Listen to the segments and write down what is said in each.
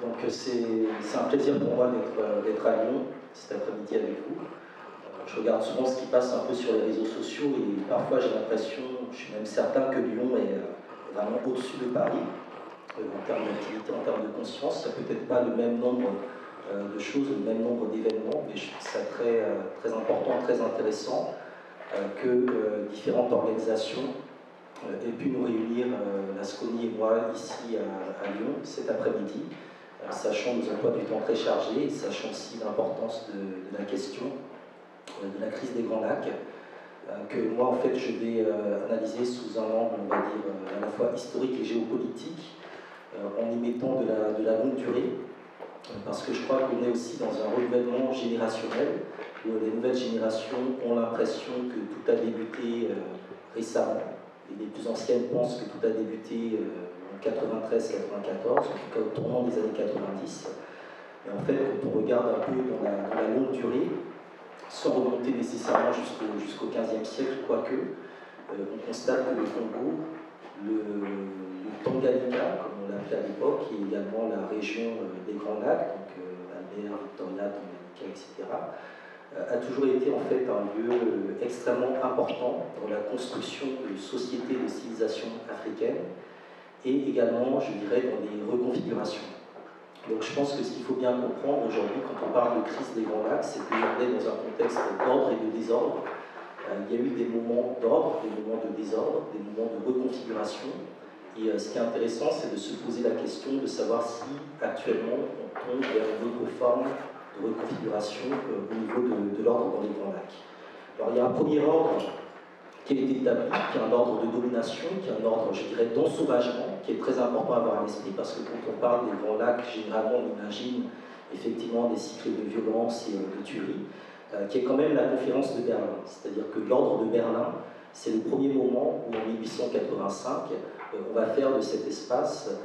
Donc c'est un plaisir pour moi d'être à Lyon cet après-midi avec vous. Je regarde souvent ce qui passe un peu sur les réseaux sociaux et parfois j'ai l'impression, je suis même certain que Lyon est vraiment au-dessus de Paris en termes d'activité, en termes de conscience. Il n'y a peut-être pas le même nombre de choses, le même nombre d'événements, mais je trouve ça très important, très intéressant que différentes organisations aient pu nous réunir, Lasconi et moi, ici à Lyon cet après-midi, sachant nos emplois du temps très chargés, sachant aussi l'importance de la question de la crise des Grands Lacs, que moi en fait je vais analyser sous un angle, on va dire, à la fois historique et géopolitique, en y mettant de la longue durée, parce que je crois qu'on est aussi dans un renouvellement générationnel, où les nouvelles générations ont l'impression que tout a débuté récemment, et les plus anciennes pensent que tout a débuté en 93-94, en tout cas au tournant des années 90. Et en fait, quand on regarde un peu dans la longue durée, sans remonter nécessairement jusqu'au XVe siècle, quoique, on constate que le Congo, le Tanganyika, comme on l'appelait à l'époque, et également la région des Grands Lacs, donc Albert, Victoria, Tanganyika, etc., a toujours été en fait un lieu extrêmement important dans la construction de sociétés de civilisation africaines et également, je dirais, dans les reconfigurations. Donc je pense que ce qu'il faut bien comprendre aujourd'hui quand on parle de crise des Grands Lacs, c'est qu'on est dans un contexte d'ordre et de désordre. Il y a eu des moments d'ordre, des moments de désordre, des moments de reconfiguration. Et ce qui est intéressant, c'est de se poser la question de savoir si actuellement on tombe vers une autre forme de reconfiguration au niveau de l'ordre dans les Grands Lacs. Alors il y a un premier ordre qui a été établi, qui est un ordre de domination, qui est un ordre, je dirais, d'ensauvagement, qui est très important à avoir à l'esprit, parce que quand on parle des Grands Lacs, généralement on imagine effectivement des cycles de violence et de tuerie, qui est quand même la conférence de Berlin. C'est-à-dire que l'ordre de Berlin, c'est le premier moment où en 1885, on va faire de cet espace,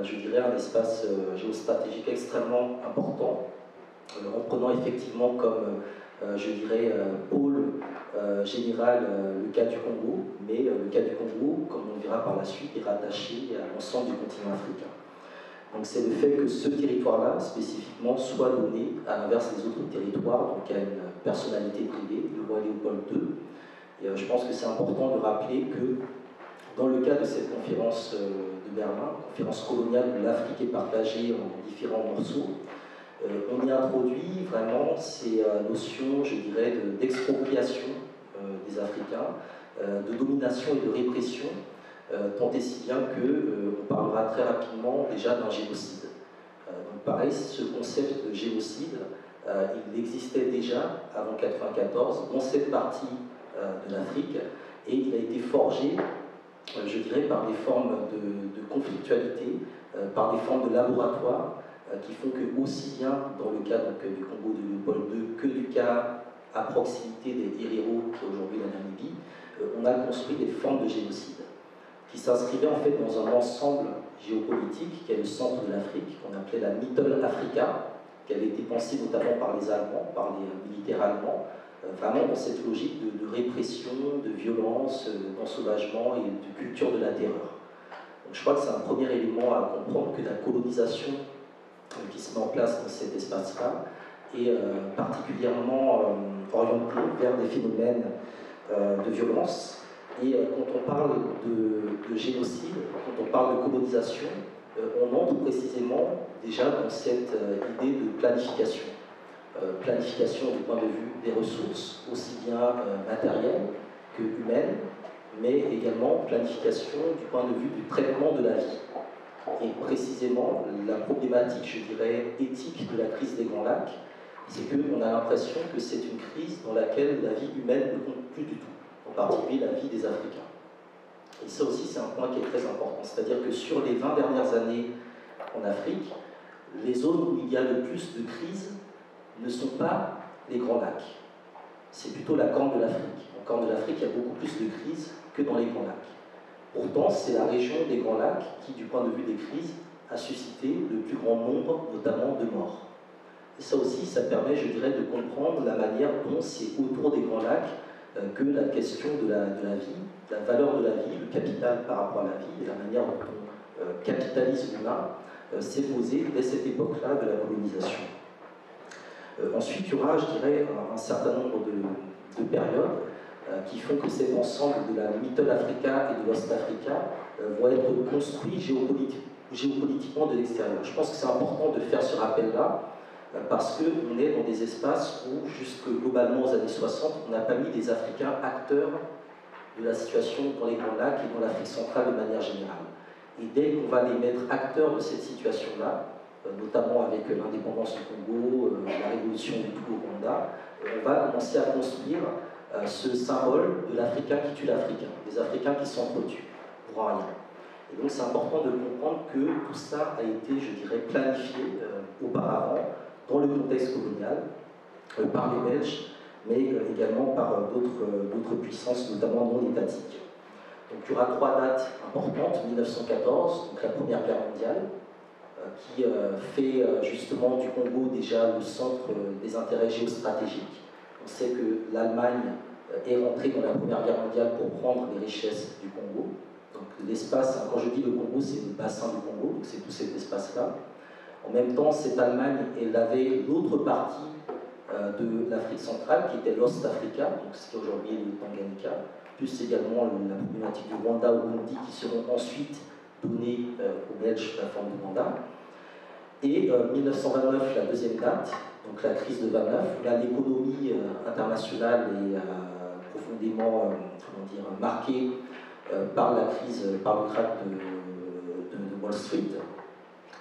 je dirais, un espace géostratégique extrêmement important, en prenant effectivement comme, je dirais, pôle général le cas du Congo, mais le cas du Congo, comme on verra par la suite, est rattaché à l'ensemble du continent africain. Donc c'est le fait que ce territoire-là, spécifiquement, soit donné, à l'inverse des autres territoires, donc à une personnalité privée, le roi Léopold II. Et je pense que c'est important de rappeler que dans le cas de cette conférence de Berlin, conférence coloniale où l'Afrique est partagée en différents morceaux, on y introduit vraiment ces notions, je dirais, d'expropriation des Africains, de domination et de répression, tant et si bien qu'on parlera très rapidement déjà d'un génocide. Donc pareil, ce concept de génocide, il existait déjà avant 1994 dans cette partie de l'Afrique, et il a été forgé, je dirais, par des formes de conflictualité, par des formes de laboratoire, qui font que, aussi bien dans le cas donc, du Congo de Léopold II que du cas à proximité des Herero, qui est aujourd'hui la Namibie, on a construit des formes de génocide qui s'inscrivaient en fait dans un ensemble géopolitique qui est le centre de l'Afrique, qu'on appelait la Mittel Africa, qui avait été pensée notamment par les Allemands, par les militaires allemands, vraiment dans cette logique de répression, de violence, d'ensauvagement et de culture de la terreur. Donc je crois que c'est un premier élément à comprendre, que la colonisation qui se met en place dans cet espace-là est particulièrement orientée vers des phénomènes de violence. Et quand on parle de génocide, quand on parle de colonisation, on entre précisément déjà dans cette idée de planification. Planification du point de vue des ressources, aussi bien matérielles que humaines, mais également planification du point de vue du traitement de la vie. Et précisément, la problématique, je dirais, éthique de la crise des Grands Lacs, c'est qu'on a l'impression que c'est une crise dans laquelle la vie humaine ne compte plus du tout, en particulier la vie des Africains. Et ça aussi, c'est un point qui est très important. C'est-à-dire que sur les 20 dernières années en Afrique, les zones où il y a le plus de crises ne sont pas les Grands Lacs. C'est plutôt la Corne de l'Afrique. En Corne de l'Afrique, il y a beaucoup plus de crises que dans les Grands Lacs. Pourtant, c'est la région des Grands Lacs qui, du point de vue des crises, a suscité le plus grand nombre, notamment, de morts. Et ça aussi, ça permet, je dirais, de comprendre la manière dont c'est autour des Grands Lacs que la question de la vie, la valeur de la vie, le capital par rapport à la vie, et la manière dont on capitalise l'humain, s'est posée dès cette époque-là de la colonisation. Ensuite, il y aura, je dirais, un certain nombre de périodes qui font que cet ensemble de la Middle Africa et de l'Ost Africa vont être construits géopolitiquement de l'extérieur. Je pense que c'est important de faire ce rappel-là parce qu'on est dans des espaces où, jusque globalement aux années 60, on n'a pas mis des Africains acteurs de la situation dans les Grands Lacs et dans l'Afrique centrale de manière générale. Et dès qu'on va les mettre acteurs de cette situation-là, notamment avec l'indépendance du Congo, la révolution du Togo-Rwanda, on va commencer à construire ce symbole de l'Africain qui tue l'Africain, des Africains qui s'entretuent pour rien. Et donc c'est important de comprendre que tout ça a été, je dirais, planifié auparavant dans le contexte colonial par les Belges, mais également par d'autres puissances, notamment non étatiques. Donc il y aura 3 dates importantes: 1914, donc la Première Guerre mondiale, qui fait justement du Congo déjà le centre des intérêts géostratégiques. On sait que l'Allemagne est rentrée dans la Première Guerre mondiale pour prendre les richesses du Congo. Donc l'espace, quand je dis le Congo, c'est le bassin du Congo, donc c'est tout cet espace-là. En même temps, cette Allemagne, elle avait l'autre partie de l'Afrique centrale, qui était l'Ost Africa, donc ce qui est aujourd'hui le Tanganyika, plus également la problématique du Rwanda au Burundi, qui seront ensuite données aux Belges sous la forme de Rwanda. Et 1929, la deuxième date, donc la crise de 29, là l'économie internationale est profondément marquée par la crise, par le krach de Wall Street.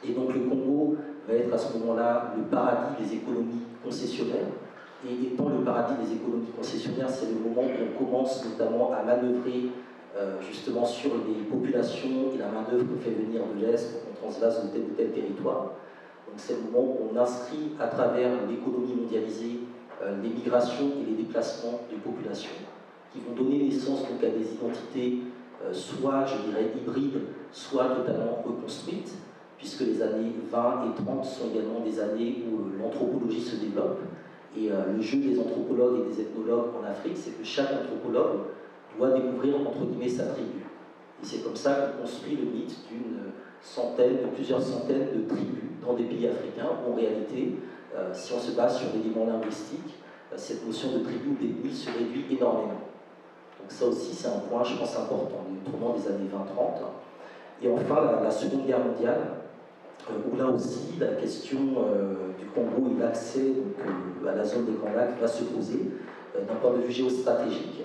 Et donc le Congo va être à ce moment-là le paradis des économies concessionnaires. Et étant le paradis des économies concessionnaires, c'est le moment où on commence notamment à manœuvrer justement sur les populations et la main-d'œuvre qu'on fait venir de l'Est pour qu'on transvase de tel ou tel territoire. Donc c'est le moment où on inscrit à travers l'économie mondialisée les migrations et les déplacements de populations qui vont donner naissance donc à des identités soit, je dirais, hybrides, soit totalement reconstruites, puisque les années 20 et 30 sont également des années où l'anthropologie se développe. Et le jeu des anthropologues et des ethnologues en Afrique, c'est que chaque anthropologue doit découvrir, entre guillemets, sa tribu. Et c'est comme ça qu'on construit le mythe d'une centaine, de plusieurs centaines de tribus dans des pays africains, où en réalité, si on se base sur l'élément linguistique, cette notion de tribu ou d'ethnie se réduit énormément. Donc ça aussi, c'est un point, je pense, important, le tournant des années 20-30. Et enfin, la Seconde Guerre mondiale, où là aussi, la question du Congo et l'accès à la zone des Grands Lacs va se poser d'un point de vue géostratégique.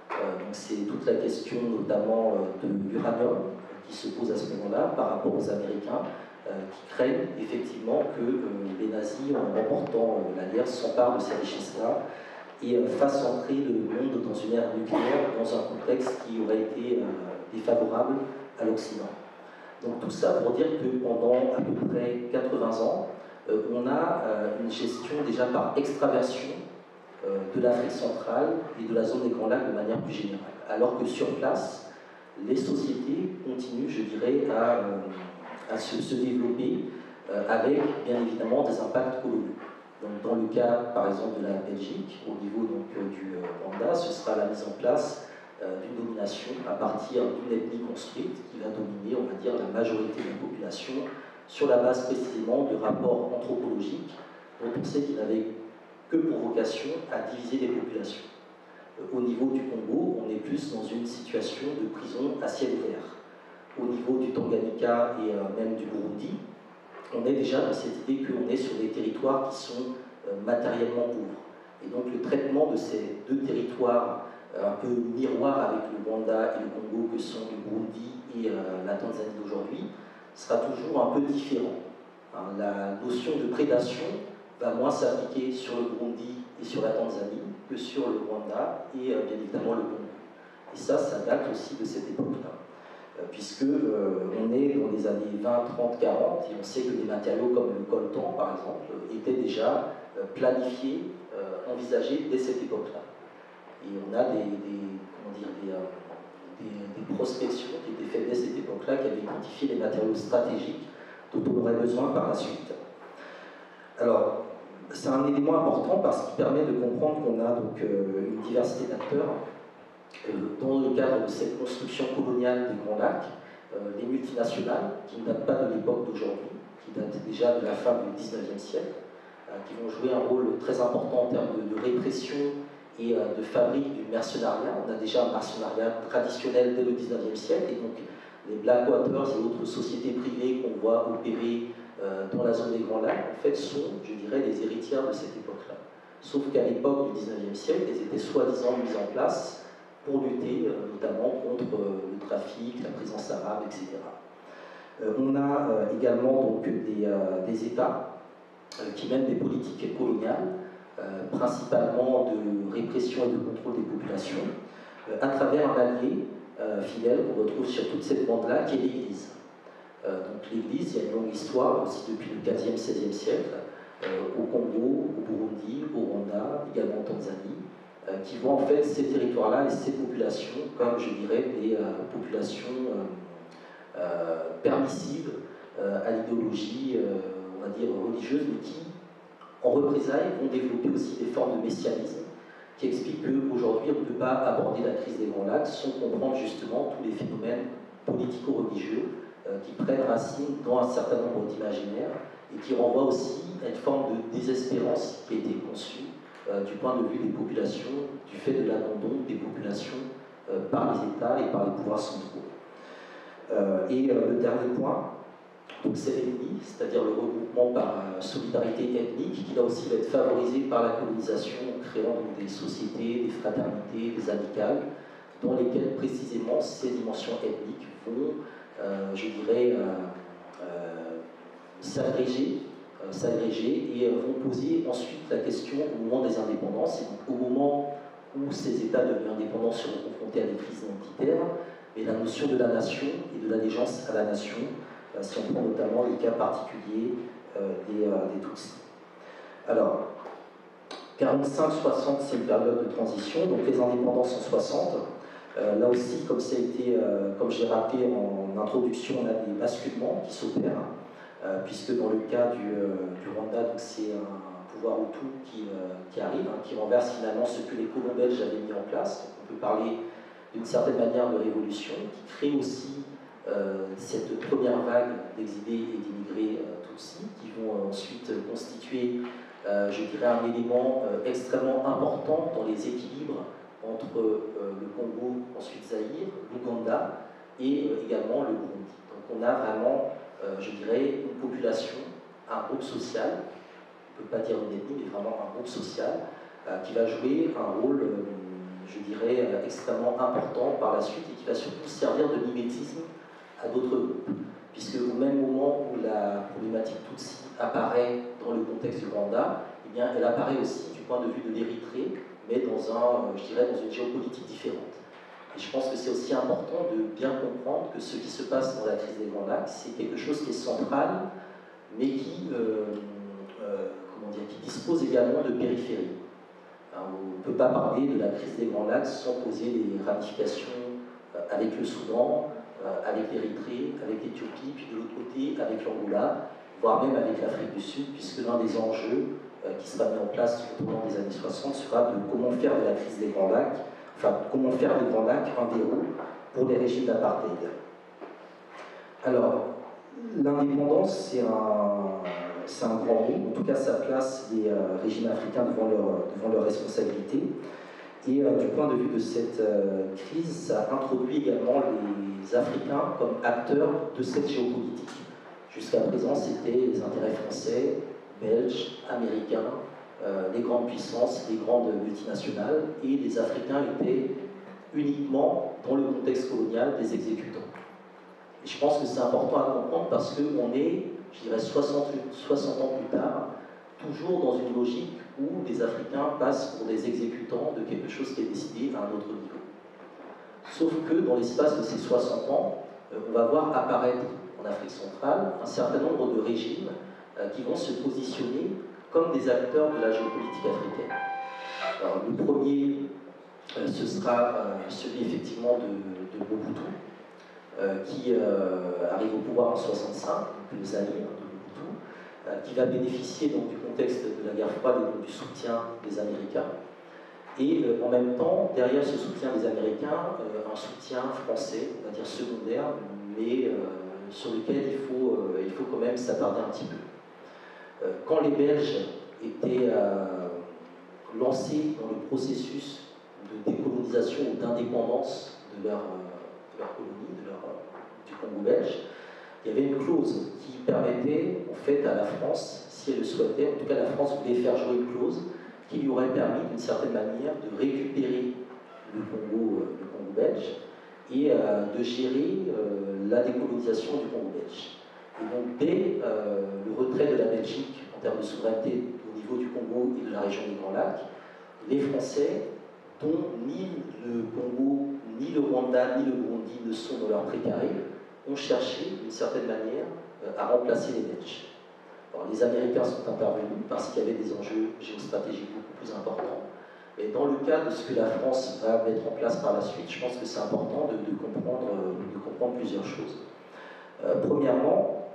Donc c'est toute la question notamment de l'uranium qui se pose à ce moment-là par rapport aux Américains, qui craignent effectivement que les nazis, en remportant la guerre, s'emparent de ces richesses-là et fassent entrer le monde dans une ère nucléaire, dans un contexte qui aurait été défavorable à l'Occident. Donc tout ça pour dire que pendant à peu près 80 ans, on a une gestion déjà par extraversion de l'Afrique centrale et de la zone des Grands Lacs de manière plus générale. Alors que sur place, les sociétés continuent, je dirais, à se développer avec bien évidemment des impacts coloniaux. Donc, dans le cas par exemple de la Belgique, au niveau donc, du Rwanda, ce sera la mise en place d'une domination à partir d'une ethnie construite qui va dominer, on va dire, la majorité de la population sur la base précisément de rapports anthropologiques dont on sait qu'ils n'avaient que pour vocation à diviser les populations. Au niveau du Congo, on est plus dans une situation de prison à ciel ouvert. Au niveau du Tanganyika et même du Burundi, on est déjà dans cette idée qu'on est sur des territoires qui sont matériellement pauvres. Et donc le traitement de ces deux territoires un peu miroirs avec le Rwanda et le Congo que sont le Burundi et la Tanzanie d'aujourd'hui sera toujours un peu différent. La notion de prédation va moins s'appliquer sur le Burundi et sur la Tanzanie que sur le Rwanda et bien évidemment le Congo. Et ça date aussi de cette époque-là, puisque on est dans les années 20, 30, 40, et on sait que des matériaux comme le coltan, par exemple, étaient déjà planifiés, envisagés dès cette époque-là. Et on a des prospections qui étaient faites dès cette époque-là, qui avaient identifié les matériaux stratégiques dont on aurait besoin par la suite. Alors, c'est un élément important parce qu'il permet de comprendre qu'on a donc une diversité d'acteurs dans le cadre de cette construction coloniale des Grands Lacs, les multinationales, qui ne datent pas de l'époque d'aujourd'hui, qui datent déjà de la fin du XIXe siècle, qui vont jouer un rôle très important en termes de répression et de fabrique du mercenariat. On a déjà un mercenariat traditionnel dès le XIXe siècle, et donc les Blackwaters et autres sociétés privées qu'on voit opérer dans la zone des Grands Lacs, en fait, sont, je dirais, les héritières de cette époque-là. Sauf qu'à l'époque du XIXe siècle, elles étaient soi-disant mises en place pour lutter notamment contre le trafic, la présence arabe, etc. On a également donc, des États qui mènent des politiques coloniales, principalement de répression et de contrôle des populations, à travers un allié fidèle qu'on retrouve sur toute cette bande-là, qui est l'Église. Donc l'Église, il y a une longue histoire aussi depuis le 15e, 16e siècle, au Congo, au Burundi, au Rwanda, également en Tanzanie, qui voient en fait ces territoires-là et ces populations comme, je dirais, des populations permissives à l'idéologie, on va dire, religieuse, mais qui, en représailles, vont développer aussi des formes de messianisme qui expliquent qu'aujourd'hui, on ne peut pas aborder la crise des Grands Lacs sans comprendre justement tous les phénomènes politico-religieux qui prennent racine dans un certain nombre d'imaginaires et qui renvoient aussi à une forme de désespérance qui a été conçue du point de vue des populations, du fait de l'abandon des populations par les États et par les pouvoirs centraux. Le dernier point, c'est l'ethnie, c'est-à-dire le regroupement par solidarité ethnique, qui là aussi va être favorisé par la colonisation, en créant donc des sociétés, des fraternités, des amicales, dans lesquelles précisément ces dimensions ethniques vont, je dirais, s'agréger et vont poser ensuite la question au moment des indépendances, et donc au moment où ces États devenus indépendants seront confrontés à des crises identitaires, et la notion de la nation et de l'allégeance à la nation, si on prend notamment le cas particulier des Tutsis. Alors, 45-60, c'est une période de transition, donc les indépendances en 60. Là aussi, comme j'ai rappelé en introduction, on a des basculements qui s'opèrent, puisque dans le cas du Rwanda, c'est un pouvoir Hutu qui arrive, qui renverse finalement ce que les colons belges avaient mis en place. Donc on peut parler d'une certaine manière de révolution, qui crée aussi cette première vague d'exilés et d'immigrés Tutsis, qui vont ensuite constituer, je dirais, un élément extrêmement important dans les équilibres entre le Congo, ensuite Zaïre, l'Ouganda et également le Burundi. Donc on a vraiment, je dirais, une population, un groupe social, on ne peut pas dire une ethnie, mais vraiment un groupe social, qui va jouer un rôle, je dirais, extrêmement important par la suite et qui va surtout servir de mimétisme à d'autres groupes. Puisque au même moment où la problématique Tutsi apparaît dans le contexte du Rwanda, eh bien, elle apparaît aussi du point de vue de l'Érythrée, mais dans une géopolitique différente. Et je pense que c'est aussi important de bien comprendre que ce qui se passe dans la crise des Grands Lacs, c'est quelque chose qui est central, mais qui dispose également de périphérie. Alors, on ne peut pas parler de la crise des Grands Lacs sans poser les ramifications avec le Soudan, avec l'Érythrée, avec l'Éthiopie, puis de l'autre côté avec l'Angola, voire même avec l'Afrique du Sud, puisque l'un des enjeux qui sera mis en place tout au long des années 60 sera de comment faire de la crise des Grands Lacs, comment faire des Grands Lacs un verrou pour les régimes d'apartheid. Alors, l'indépendance, c'est un grand mot, en tout cas ça place les régimes africains devant leurs responsabilités. Et du point de vue de cette crise, ça introduit également les Africains comme acteurs de cette géopolitique. Jusqu'à présent, c'était les intérêts français, belges, américains, les grandes puissances, les grandes multinationales, et les Africains étaient uniquement, dans le contexte colonial, des exécutants. Et je pense que c'est important à comprendre parce qu'on est, je dirais, 60 ans plus tard, toujours dans une logique où les Africains passent pour des exécutants de quelque chose qui est décidé à un autre niveau. Sauf que dans l'espace de ces 60 ans, on va voir apparaître en Afrique centrale un certain nombre de régimes qui vont se positionner comme des acteurs de la géopolitique africaine. Alors, le premier, ce sera celui effectivement de Mobutu, qui arrive au pouvoir en 65, donc le Zaïre de Mobutu, qui va bénéficier donc, du contexte de la guerre froide et donc, du soutien des Américains. Et en même temps, derrière ce soutien des Américains, un soutien français, on va dire secondaire, mais sur lequel il faut quand même s'attarder un petit peu. Quand les Belges étaient lancés dans le processus de décolonisation ou d'indépendance de leur colonie, du Congo belge, il y avait une clause qui permettait en fait à la France, si elle le souhaitait, en tout cas la France voulait faire jouer une clause qui lui aurait permis d'une certaine manière de récupérer le Congo belge et de gérer la décolonisation du Congo belge. Et donc dès le retrait de la Belgique en termes de souveraineté au niveau du Congo et de la région des Grands Lacs, les Français, dont ni le Congo, ni le Rwanda, ni le Burundi ne sont dans leur précaré, ont cherché d'une certaine manière à remplacer les Belges. Alors, les Américains sont intervenus parce qu'il y avait des enjeux géostratégiques beaucoup plus importants. Et dans le cas de ce que la France va mettre en place par la suite, je pense que c'est important de comprendre plusieurs choses. Premièrement,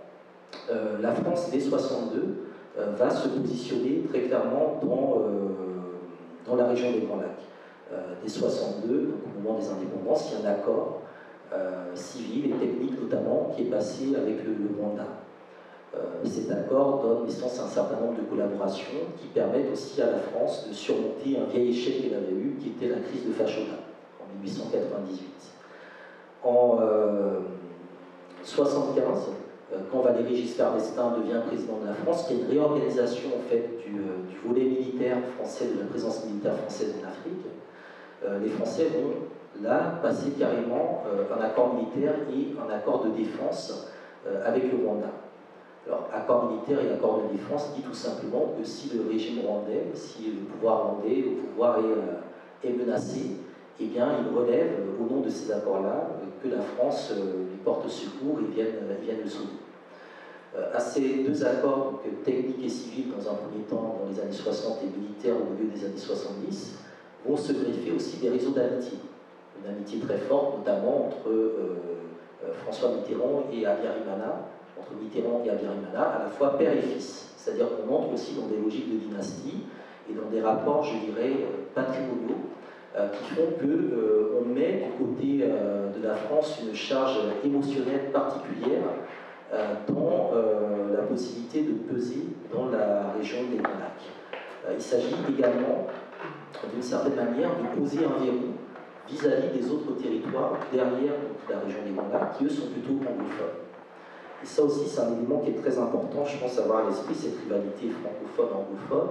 la France dès 62 va se positionner très clairement dans la région des Grands Lacs. Dès 62, donc au moment des indépendances, il y a un accord civil et technique notamment qui est passé avec le Rwanda. Cet accord donne naissance à un certain nombre de collaborations qui permettent aussi à la France de surmonter un vieil échec qu'elle avait eu, qui était la crise de Fashoda en 1898. En 1975, quand Valéry Giscard d'Estaing devient président de la France, il y a une réorganisation en fait, du volet militaire français, de la présence militaire française en Afrique. Les Français vont là passer carrément un accord militaire et un accord de défense avec le Rwanda. Alors, accord militaire et accord de défense dit tout simplement que si le régime rwandais, si le pouvoir rwandais, le pouvoir est menacé, eh bien, il relève, au nom de ces accords-là, que la France lui porte secours et vienne le sauver. À ces deux accords, donc, techniques et civils dans un premier temps, dans les années 60 et militaires au milieu des années 70, vont se greffer aussi des réseaux d'amitié. Une amitié très forte, notamment entre François Mitterrand et Habyarimana, entre Mitterrand et Habyarimana, à la fois père et fils. C'est-à-dire qu'on entre aussi dans des logiques de dynastie et dans des rapports, je dirais, patrimoniaux, qui font qu'on met du côté de la France une charge émotionnelle particulière dans la possibilité de peser dans la région des Grands Lacs. Il s'agit également, d'une certaine manière, de poser un verrou vis-à-vis des autres territoires derrière donc, la région des Grands Lacs, qui eux sont plutôt anglophones. Et ça aussi, c'est un élément qui est très important, je pense, avoir à l'esprit cette rivalité francophone-anglophone,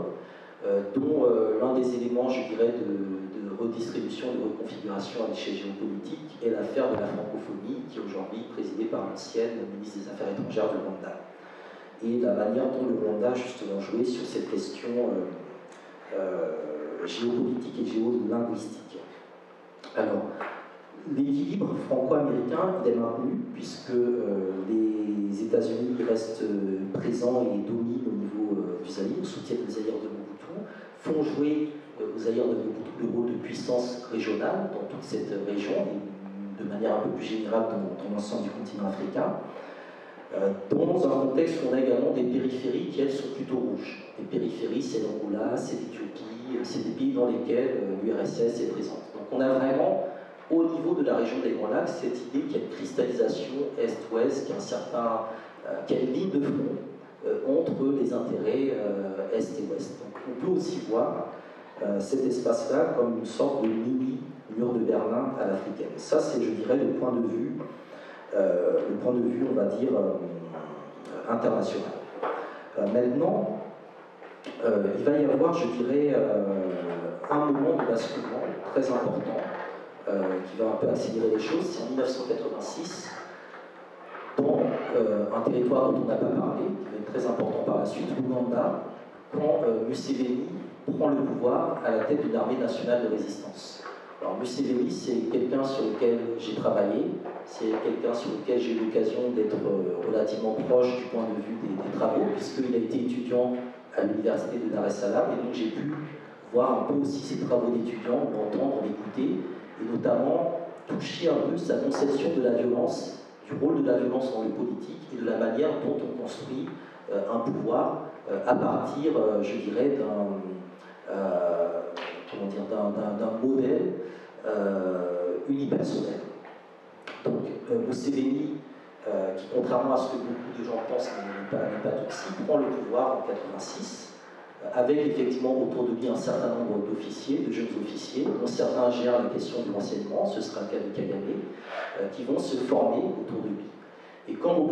dont l'un des éléments, je dirais, de redistribution, de reconfiguration à l'échelle géopolitique est l'affaire de la francophonie, qui est aujourd'hui présidée par l'ancienne ministre des Affaires étrangères du Rwanda. Et la manière dont le Rwanda, justement, jouait sur cette question géopolitique et géolinguistique. Alors, l'équilibre franco-américain est maintenu, puisque les États-Unis restent présents et dominent au niveau du Zaïre, soutiennent le Zaïre de Mobutu, font jouer au Zaïre de Mobutu le rôle de puissance régionale dans toute cette région, et de manière un peu plus générale dans l'ensemble du continent africain, dans un contexte où on a également des périphéries qui, elles, sont plutôt rouges. Les périphéries, c'est l'Angola, c'est l'Éthiopie, c'est des pays dans lesquels l'URSS est présente. Donc on a vraiment, au niveau de la région des Grands Lacs, cette idée qu'il y a une cristallisation est-ouest, qu'il y a une ligne de front entre les intérêts est et ouest. Donc on peut aussi voir cet espace-là comme une sorte de mini-mur de Berlin à l'africaine. Ça, c'est, je dirais, le point de vue, on va dire, international. Maintenant, il va y avoir, je dirais, un moment de basculement très important qui va un peu accélérer les choses. C'est en 1986, dans un territoire dont on n'a pas parlé, qui va être très important par la suite, l'Ouganda, quand Museveni prend le pouvoir à la tête d'une armée nationale de résistance. Alors Museveni, c'est quelqu'un sur lequel j'ai travaillé, c'est quelqu'un sur lequel j'ai eu l'occasion d'être relativement proche du point de vue des travaux, puisqu'il a été étudiant à l'université de Dar es Salaam, et donc j'ai pu voir un peu aussi ses travaux d'étudiant, l'entendre, l'écouter, et notamment toucher un peu sa conception de la violence, du rôle de la violence dans le politique, et de la manière dont on construit un pouvoir à partir, je dirais, d'un modèle unipersonnel. Donc Museveni qui, contrairement à ce que beaucoup de gens pensent, n'est pas Tutsi, prend le pouvoir en 86, avec effectivement autour de lui un certain nombre d'officiers, de jeunes officiers, dont certains gèrent la question du renseignement, ce sera le cas de Kagame, qui vont se former autour de lui. Et quand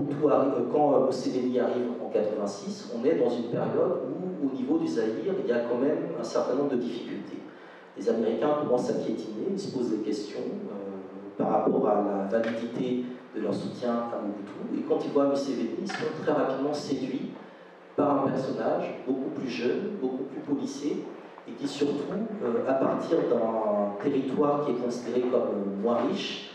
Museveni arrive en 86, on est dans une période où, au niveau du Zaïre, il y a quand même un certain nombre de difficultés. Les Américains commencent à piétiner, ils se posent des questions par rapport à la validité de leur soutien à Mobutu. Et quand ils voient Museveni, ils sont très rapidement séduits par un personnage beaucoup plus jeune, beaucoup plus policé, et qui surtout, à partir d'un territoire qui est considéré comme moins riche,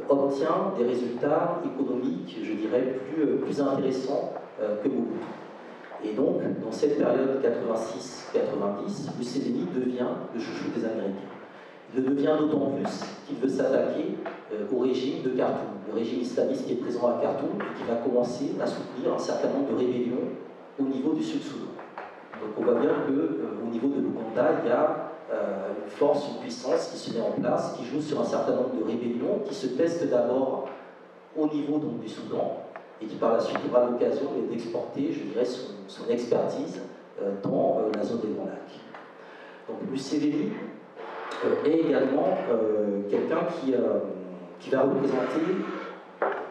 obtient des résultats économiques, je dirais, plus intéressants que Mobutu. Et donc, dans cette période 86-90, Museveni devient le chouchou des Américains. Il le devient d'autant plus qu'il veut s'attaquer au régime de Khartoum, le régime islamiste qui est présent à Khartoum et qui va commencer à soutenir un certain nombre de rébellions au niveau du Sud-Soudan. Donc on voit bien qu'au niveau de l'Ouganda, il y a une force, une puissance qui se met en place, qui joue sur un certain nombre de rébellions, qui se testent d'abord au niveau donc, du Soudan, et qui par la suite aura l'occasion d'exporter, je dirais, son expertise dans la zone des Grands Lacs. Donc Museveni est également quelqu'un qui va représenter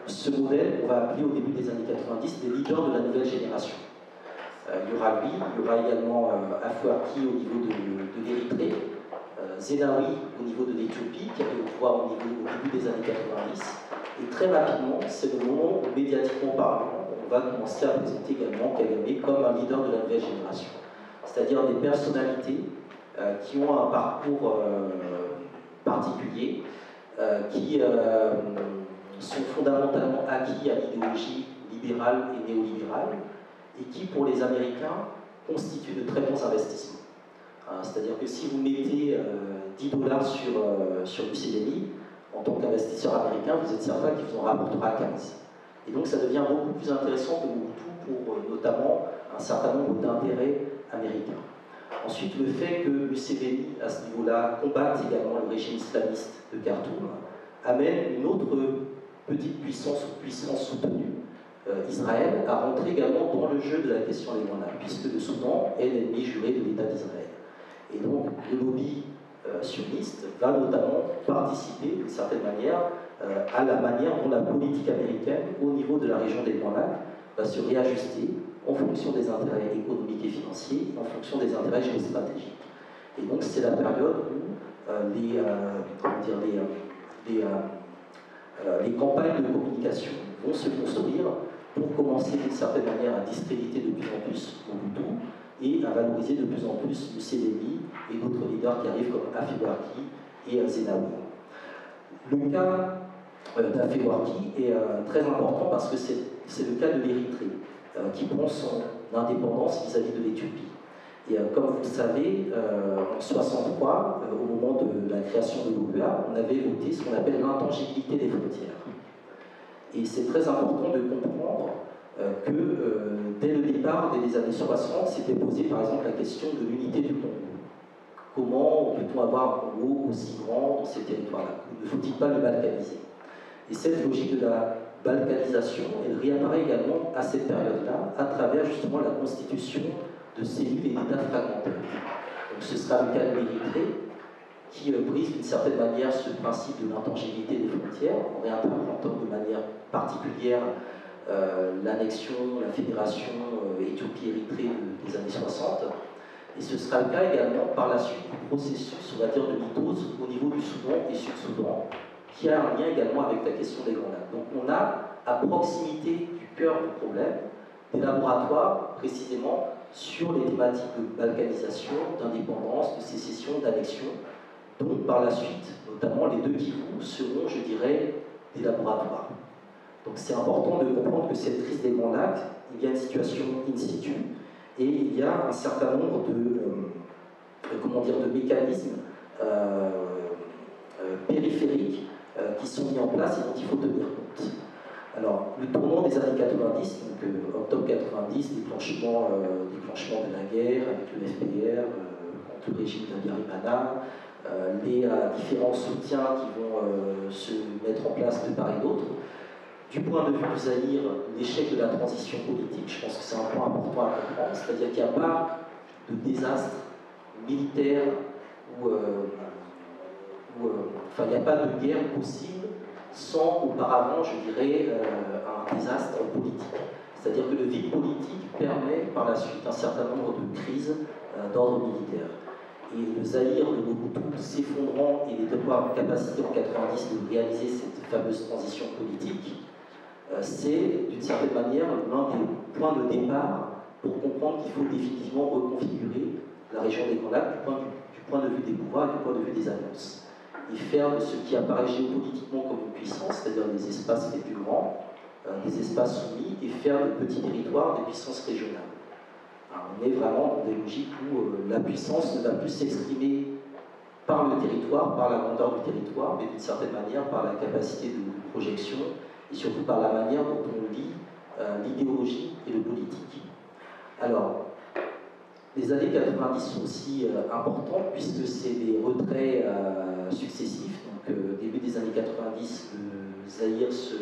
ce modèle qu'on va appeler au début des années 90 des leaders de la nouvelle génération. Il y aura lui, il y aura également Afwerki au niveau de l'Érythrée, Zenawi au niveau de l'Éthiopie, qui avait le pouvoir au début des années 90. Et très rapidement, c'est le moment où, médiatiquement parlant, on va commencer à présenter également Kagame comme un leader de la nouvelle génération. C'est-à-dire des personnalités qui ont un parcours particulier, qui sont fondamentalement acquis à l'idéologie libérale et néolibérale, et qui, pour les Américains, constituent de très bons investissements. C'est-à-dire que si vous mettez 10 dollars sur Museveni, en tant qu'investisseur américain, vous êtes certain qu'il vous en rapportera 15. Et donc ça devient beaucoup plus intéressant que Mobutu pour notamment un certain nombre d'intérêts américains. Ensuite, le fait que Museveni, à ce niveau-là, combatte également le régime islamiste de Khartoum, amène une autre petite puissance ou puissance soutenue, Israël, à rentrer également dans le jeu de la question des Grands Lacs, puisque le Soudan est l'ennemi juré de l'État d'Israël. Et donc, le lobby sioniste va notamment participer, d'une certaine manière, à la manière dont la politique américaine, au niveau de la région des Grands Lacs, va se réajuster en fonction des intérêts économiques et financiers, en fonction des intérêts géostratégiques. Et donc, c'est la période où les campagnes de communication vont se construire pour commencer d'une certaine manière à discréditer de plus en plus Mobutu et à valoriser de plus en plus Museveni et d'autres leaders qui arrivent comme Afwerki et Zenawi. Le cas d'Afwerki est très important parce que c'est le cas de l'Érythrée qui prend son indépendance vis-à-vis de l'Éthiopie. Et comme vous le savez, en 1963, au moment de la création de l'OUA, on avait voté ce qu'on appelle l'intangibilité des frontières. Et c'est très important de comprendre que dès le départ, dès les années 60, s'était posé par exemple la question de l'unité du Congo. Comment peut-on avoir un Congo aussi grand dans ces territoires-là? Ne faut-il pas le balkaniser? Et cette logique de la balkanisation, elle réapparaît également à cette période-là, à travers justement la constitution de cellules et d'États fragmentaires. Donc ce sera le cas de l'Érythrée, qui brise d'une certaine manière ce principe de l'intangibilité des frontières, en réinterprétant de manière particulière l'annexion, la fédération Éthiopie-Érythrée des années 60. Et ce sera le cas également par la suite du processus, on va dire, de mitose au niveau du Soudan et Sud-Soudan, qui a un lien également avec la question des Grands Lacs. Donc on a à proximité du cœur du problème des laboratoires précisément sur les thématiques de balkanisation, d'indépendance, de sécession, d'annexion, dont par la suite, notamment les deux Kivu seront, je dirais, des laboratoires. Donc c'est important de comprendre que cette crise des Grands Lacs, il y a une situation in situ, et il y a un certain nombre de mécanismes périphériques qui sont mis en place et dont il faut tenir compte. Alors, le tournant des années 90, donc octobre 90, déclenchement de la guerre avec le FPR contre le régime d'Abiyarimana, les différents soutiens qui vont se mettre en place de part et d'autre, Du point de vue du Zaïre, l'échec de la transition politique, je pense que c'est un point important à comprendre, c'est-à-dire qu'il n'y a pas de désastre militaire ou enfin, il n'y a pas de guerre possible sans auparavant, je dirais, un désastre politique. C'est-à-dire que le vide politique permet par la suite un certain nombre de crises d'ordre militaire. Et le Zaïre de Mobutu s'effondrant et n'ayant pas capacité en 90 de réaliser cette fameuse transition politique, c'est d'une certaine manière l'un des points de départ pour comprendre qu'il faut définitivement reconfigurer la région des Grands Lacs du point de vue des pouvoirs et du point de vue des alliances. Et faire de ce qui apparaît géopolitiquement comme une puissance, c'est-à-dire des espaces les plus grands, des espaces soumis, et faire de petits territoires des puissances régionales. Alors, on est vraiment dans des logiques où la puissance ne va plus s'exprimer par le territoire, par la grandeur du territoire, mais d'une certaine manière par la capacité de projection et surtout par la manière dont on lit l'idéologie et le politique. Alors, les années 90 sont aussi importantes puisque c'est des retraits successifs. Donc, début des années 90, le Zaïre se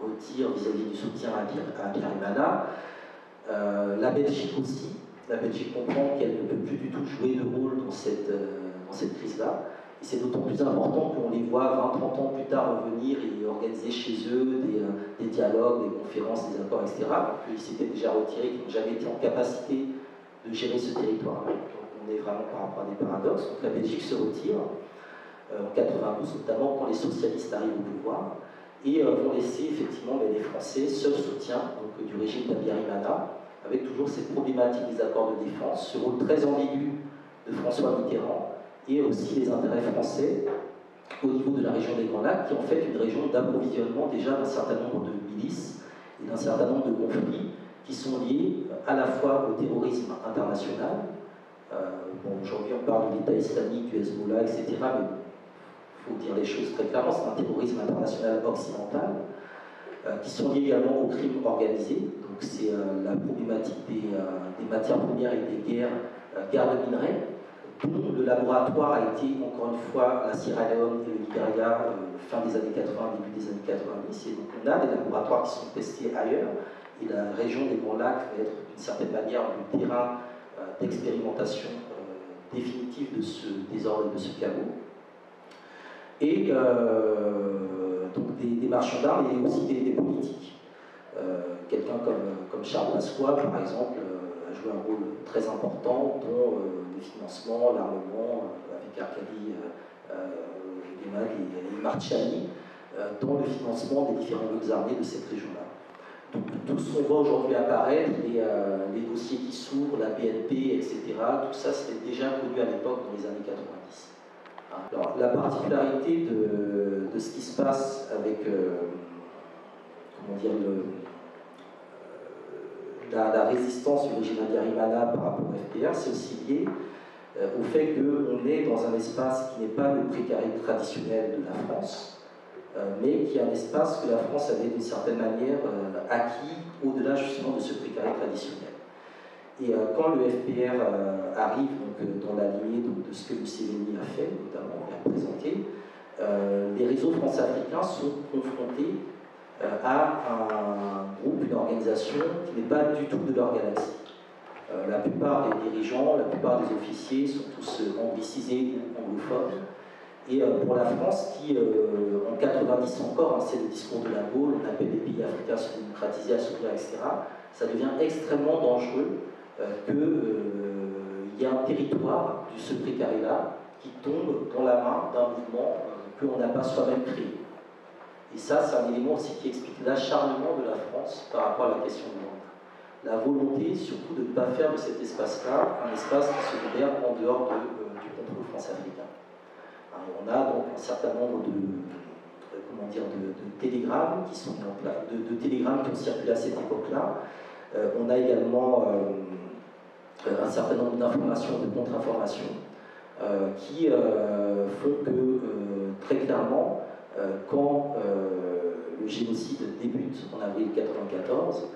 retire vis-à-vis du soutien à Biarimana. La Belgique aussi. La Belgique comprend qu'elle ne peut plus du tout jouer de rôle dans cette crise-là. Et c'est d'autant plus important qu'on les voit 20-30 ans plus tard revenir et organiser chez eux des dialogues, des conférences, des accords, etc. Donc ils s'étaient déjà retirés, qui n'ont jamais été en capacité de gérer ce territoire. Donc on est vraiment par rapport à des paradoxes. Donc la Belgique se retire, en 92 notamment, quand les socialistes arrivent au pouvoir, et vont laisser effectivement les Français seul soutien donc, du régime d'Abiyarimana, avec toujours cette problématique des accords de défense, ce rôle très ambigu de François Mitterrand, et aussi les intérêts français au niveau de la région des Grands Lacs, qui est en fait une région d'approvisionnement déjà d'un certain nombre de milices et d'un certain nombre de conflits qui sont liés à la fois au terrorisme international. Bon, aujourd'hui on parle de l'État islamique, du Hezbollah, etc., mais il faut dire les choses très clairement, c'est un terrorisme international occidental, qui sont liés également au crime organisé. Donc c'est la problématique des matières premières et des guerres de minerais, dont le laboratoire a été, encore une fois, la Sierra Leone et le Libéria, fin des années 80, début des années 90. Et donc on a des laboratoires qui sont testés ailleurs, et la région des Grands Lacs va être d'une certaine manière le terrain d'expérimentation définitive de ce désordre et de ce chaos. Et donc des marchands d'armes et aussi des politiques. Quelqu'un comme Charles Pasqua, par exemple, a joué un rôle très important dans le financement, l'armement, avec Arkady Guémag et Marciani, dans le financement des différents groupes armés de cette région-là. Donc tout ce qu'on voit aujourd'hui apparaître, les dossiers qui s'ouvrent, la BNP, etc., tout ça c'était déjà connu à l'époque dans les années 90. Alors, la particularité de ce qui se passe avec comment dire, la résistance du régime Abiyarimana par rapport au FPR, c'est aussi lié au fait qu'on est dans un espace qui n'est pas le précaré traditionnel de la France, mais qui est un espace que la France avait d'une certaine manière acquis au-delà justement de ce précaré traditionnel. Et quand le FPR arrive donc, dans la lignée de ce que Museveni a fait, notamment, et a présenté, les réseaux france-africains sont confrontés à un groupe, une organisation qui n'est pas du tout de leur galaxie. La plupart des dirigeants, la plupart des officiers sont tous anglicisés ou anglophones. Et pour la France, qui en 90 encore, c'est le discours de la Gaule, on appelle les pays africains à se démocratiser, à s'ouvrir, etc., ça devient extrêmement dangereux qu'il y ait un territoire du ce précaré-là qui tombe dans la main d'un mouvement qu'on n'a pas soi-même créé. Et ça, c'est un élément aussi qui explique l'acharnement de la France par rapport à la question de l'ordre. La volonté, surtout, de ne pas faire de cet espace-là un espace qui se libère en dehors du contrôle france-africain. On a donc un certain nombre de télégrammes qui sont mis en place, de télégrammes qui ont circulé à cette époque-là. On a également un certain nombre d'informations, de contre-informations, qui font que, très clairement, quand le génocide débute en avril 1994,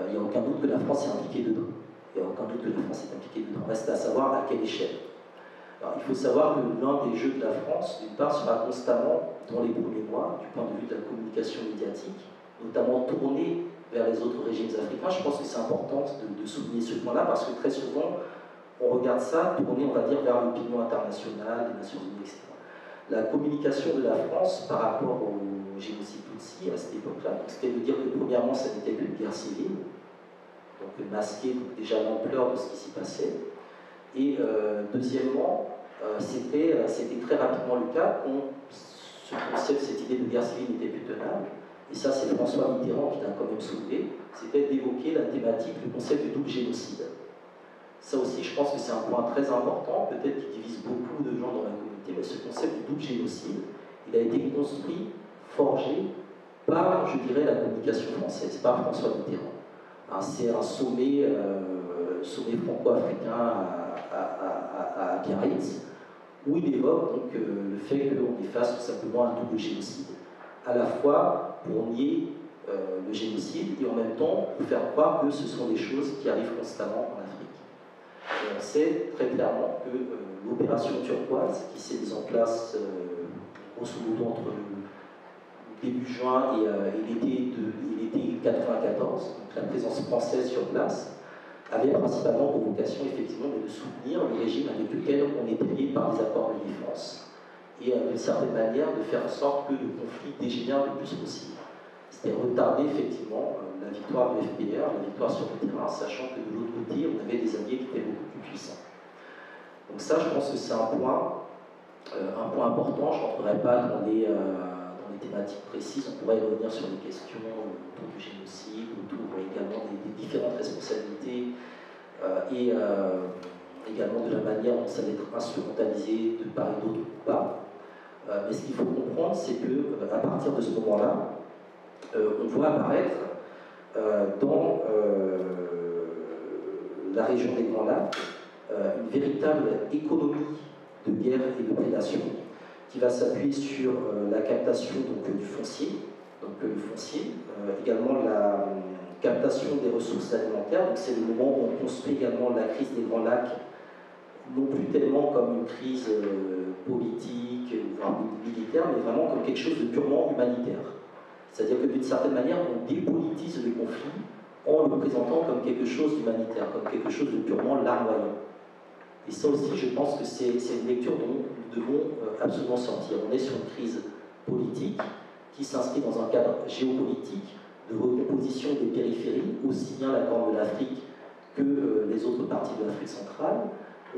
il n'y a aucun doute que la France est impliquée dedans. Il n'y a aucun doute que la France est impliquée dedans. Reste à savoir à quelle échelle. Alors, il faut savoir que l'un des jeux de la France, d'une part, sera constamment, dans les premiers mois, du point de vue de la communication médiatique, notamment tournée vers les autres régimes africains. Je pense que c'est important de souligner ce point-là, parce que très souvent, on regarde ça tourné, on va dire, vers l'opinion internationale, les Nations Unies, etc. La communication de la France par rapport au génocide Tutsi à cette époque-là, c'était de dire que premièrement, ça n'était qu'une guerre civile, donc masquer déjà l'ampleur de ce qui s'y passait, et deuxièmement, c'était très rapidement le cas quand ce concept, cette idée de guerre civile n'était plus tenable, et ça c'est François Mitterrand qui l'a quand même soulevé, c'était d'évoquer la thématique, le concept du double génocide. Ça aussi, je pense que c'est un point très important, peut-être qui divise beaucoup de gens dans la communauté, mais ce concept du double génocide, il a été construit, forgé par, je dirais, la communication française, par François Mitterrand. C'est un sommet franco-africain à Biarritz, où il évoque donc, le fait qu'on est face tout simplement à un double génocide, à la fois pour nier le génocide et en même temps pour faire croire que ce sont des choses qui arrivent constamment en Afrique. Et on sait très clairement que l'opération turquoise, qui s'est mise en place grosso modo entre le début juin et l'été 1994, donc la présence française sur place, avait principalement pour vocation effectivement de soutenir le régime avec lequel on était lié par des accords de défense et d'une certaine manière de faire en sorte que le conflit dégénère le plus possible. C'était retarder effectivement la victoire du FPR, la victoire sur le terrain, sachant que de l'autre côté, on avait des alliés qui étaient beaucoup plus puissants. Donc ça, je pense que c'est un point important. Je n'entrerai pas dans les thématiques précises. On pourrait y revenir sur les questions autour du génocide, autour également des différentes responsabilités et également de la manière dont ça va être instrumentalisé de part et d'autre ou pas. Mais ce qu'il faut comprendre, c'est qu'à partir de ce moment-là, on voit apparaître dans la région des Grands Lacs une véritable économie de guerre et de prédation qui va s'appuyer sur la captation donc, du foncier, également la captation des ressources alimentaires. Donc c'est le moment où on construit également la crise des Grands Lacs, non plus tellement comme une crise politique, voire militaire, mais vraiment comme quelque chose de purement humanitaire. C'est-à-dire que d'une certaine manière, on dépolitise le conflit en le présentant comme quelque chose d'humanitaire, comme quelque chose de purement larmoyant. Et ça aussi, je pense que c'est une lecture dont nous devons absolument sortir. On est sur une crise politique qui s'inscrit dans un cadre géopolitique de recomposition des périphéries, aussi bien la Corne de l'Afrique que les autres parties de l'Afrique centrale.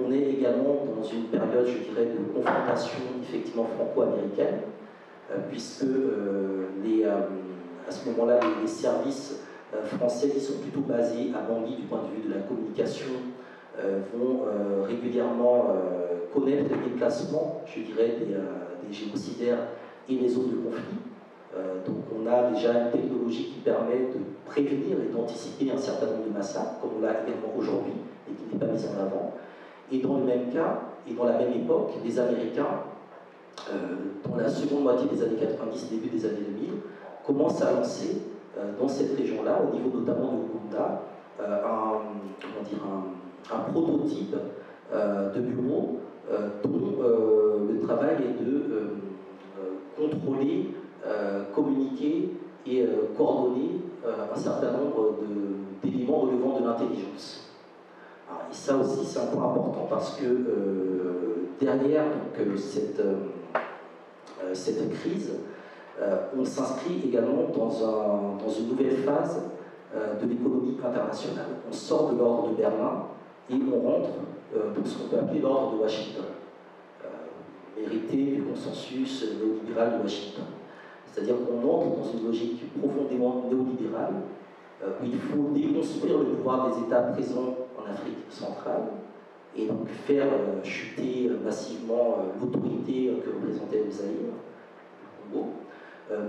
On est également dans une période, je dirais, de confrontation effectivement franco-américaine, puisque à ce moment-là, les services français qui sont plutôt basés à Bangui du point de vue de la communication vont régulièrement connaître des déplacements, je dirais, des génocidaires et les zones de conflit. Donc on a déjà une technologie qui permet de prévenir et d'anticiper un certain nombre de massacres, comme on l'a également aujourd'hui, et qui n'est pas mise en avant. Et dans le même cas, et dans la même époque, les Américains, dans la seconde moitié des années 90, début des années 2000, commencent à lancer dans cette région-là, au niveau notamment de l'Ouganda, un prototype de bureau dont le travail est de contrôler, communiquer et coordonner un certain nombre d'éléments relevant de l'intelligence. Et ça aussi, c'est un point important parce que derrière donc, cette crise, on s'inscrit également dans une nouvelle phase de l'économie internationale. On sort de l'ordre de Berlin et on rentre dans ce qu'on peut appeler l'ordre de Washington, hérité du consensus néolibéral de Washington. C'est-à-dire qu'on entre dans une logique profondément néolibérale où il faut déconstruire le pouvoir des États présents en Afrique centrale et donc faire chuter massivement l'autorité que représentait le Zaïre, le Congo.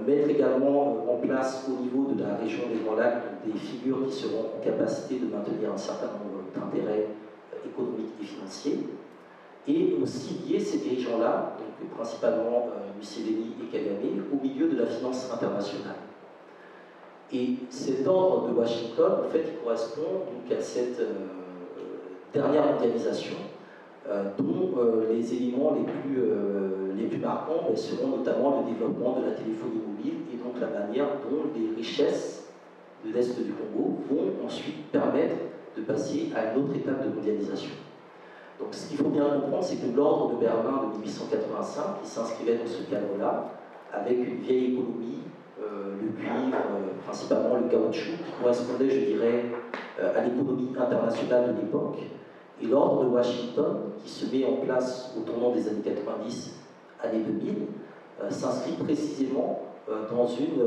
Mettre également en place au niveau de la région des Grands Lacs des figures qui seront en capacité de maintenir un certain nombre d'intérêts économiques et financiers, et aussi lier ces dirigeants-là, donc principalement Museveni et Kagame, au milieu de la finance internationale. Et cet ordre de Washington, en fait, il correspond donc à cette dernière mondialisation dont les éléments les plus marquants seront notamment le développement de la téléphonie mobile et donc la manière dont les richesses de l'Est du Congo vont ensuite permettre de passer à une autre étape de mondialisation. Donc ce qu'il faut bien comprendre, c'est que l'ordre de Berlin de 1885, qui s'inscrivait dans ce cadre-là, avec une vieille économie, le cuivre, principalement le caoutchouc, qui correspondait, je dirais, à l'économie internationale de l'époque, et l'ordre de Washington, qui se met en place au tournant des années 90, années 2000, s'inscrit précisément dans une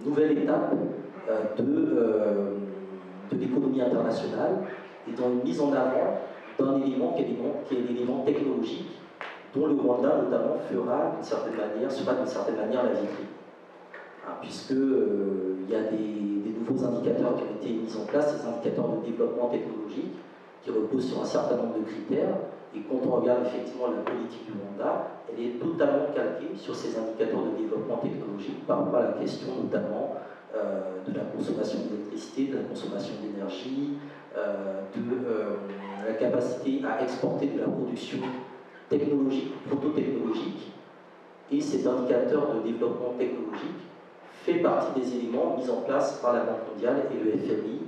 nouvelle étape de l'économie internationale et dans une mise en avant d'un élément qui est l'élément technologique dont le Rwanda notamment sera d'une certaine manière la vitrine. Puisque il y a des nouveaux indicateurs qui ont été mis en place, ces indicateurs de développement technologique qui reposent sur un certain nombre de critères, et quand on regarde effectivement la politique du Rwanda, elle est totalement calquée sur ces indicateurs de développement technologique par rapport à la question notamment de la consommation d'électricité, de la consommation d'énergie, de la capacité à exporter de la production technologique, proto-technologique, et cet indicateur de développement technologique fait partie des éléments mis en place par la Banque mondiale et le FMI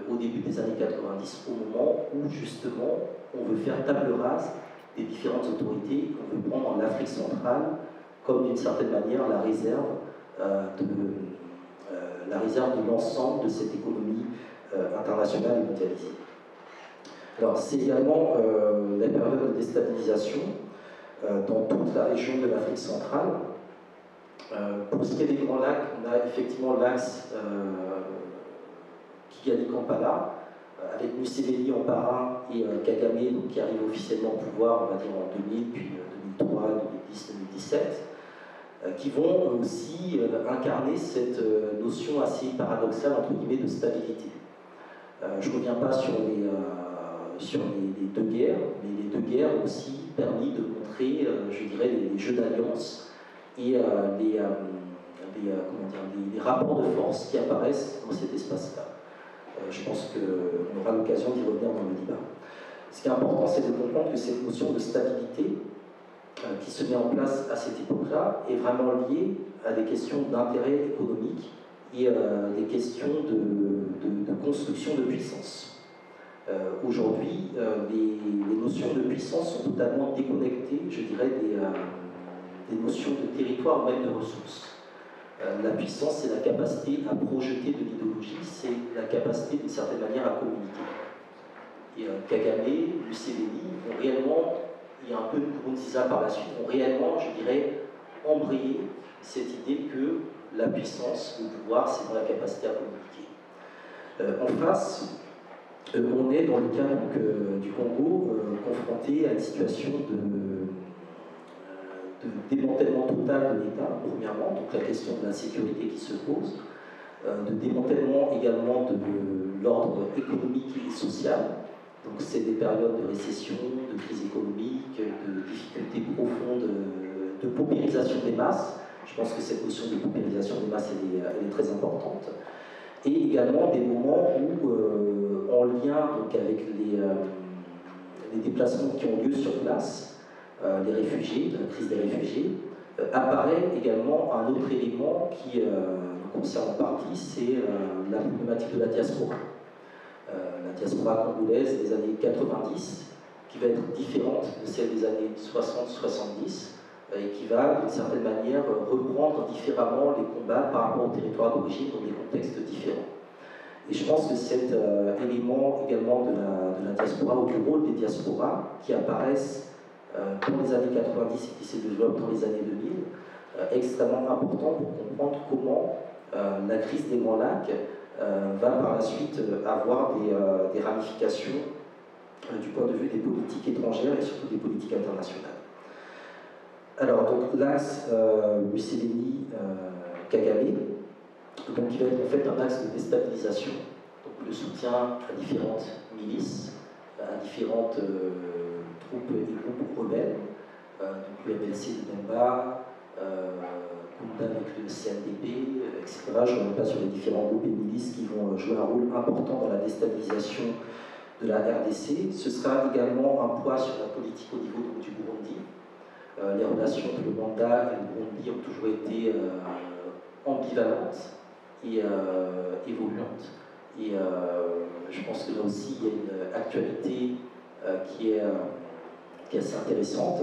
au début des années 90, au moment où justement on veut faire table rase des différentes autorités, on veut prendre l'Afrique centrale comme d'une certaine manière la réserve de l'ensemble de cette économie internationale et mondialisée. Alors c'est également la période de déstabilisation dans toute la région de l'Afrique centrale. Pour ce qui est des Grands Lacs, on a effectivement l'axe Kigali-Kampala, avec Museveni en parrain et Kagame donc, qui arrive officiellement au pouvoir, on va dire en 2000, puis 2003, 2010, 2017, qui vont aussi incarner cette notion assez paradoxale entre guillemets de stabilité. Je ne reviens pas sur les deux guerres, mais les deux guerres ont aussi permis de montrer, je dirais, les jeux d'alliance et les rapports de force qui apparaissent dans cet espace-là. Je pense qu'on aura l'occasion d'y revenir dans le débat. Ce qui est important, c'est de comprendre que cette notion de stabilité qui se met en place à cette époque-là est vraiment liée à des questions d'intérêt économique et des questions de construction de puissance. Aujourd'hui, les notions de puissance sont totalement déconnectées, je dirais, des notions de territoire ou même de ressources. La puissance, c'est la capacité à projeter de l'idéologie, c'est la capacité d'une certaine manière à communiquer. Et Kagame, Museveni vont réellement, il y a un peu de Nkurunziza par la suite, vont réellement, je dirais, embrayer cette idée que la puissance, le pouvoir, c'est dans la capacité à communiquer. En face, on est dans le cas donc, du Congo, confronté à une situation de démantèlement total de l'État, premièrement, donc la question de la sécurité qui se pose, de démantèlement également de l'ordre économique et social. Donc c'est des périodes de récession, de crise économique, de difficultés profondes, de paupérisation des masses. Je pense que cette notion de paupérisation des masses, elle est très importante. Et également des moments où, en lien donc, avec les déplacements qui ont lieu sur place, les réfugiés, la crise des réfugiés, apparaît également un autre élément qui concerne en partie, c'est la problématique de la diaspora. La diaspora congolaise des années 90, qui va être différente de celle des années 60-70, et qui va, d'une certaine manière, reprendre différemment les combats par rapport au territoire d'origine dans des contextes différents. Et je pense que cet élément également de la diaspora, ou du rôle des diasporas, qui apparaissent dans les années 90 et qui se développent dans les années 2000, extrêmement important pour comprendre comment la crise des Grands Lacs va par la suite avoir des ramifications du point de vue des politiques étrangères et surtout des politiques internationales. Alors, donc l'axe Museveni-Kagame, donc qui va être en fait un axe de déstabilisation, donc le soutien à différentes milices, à différentes troupes et groupes rebelles, donc le MLC de Bemba, Kunda avec le CNDP, etc. Je ne reviens pas sur les différents groupes et milices qui vont jouer un rôle important dans la déstabilisation de la RDC. Ce sera également un poids sur la politique au niveau donc, du Burundi, Les relations entre le Rwanda et le Burundi ont toujours été ambivalentes et évoluantes. Et je pense que là aussi, il y a une actualité qui est assez intéressante.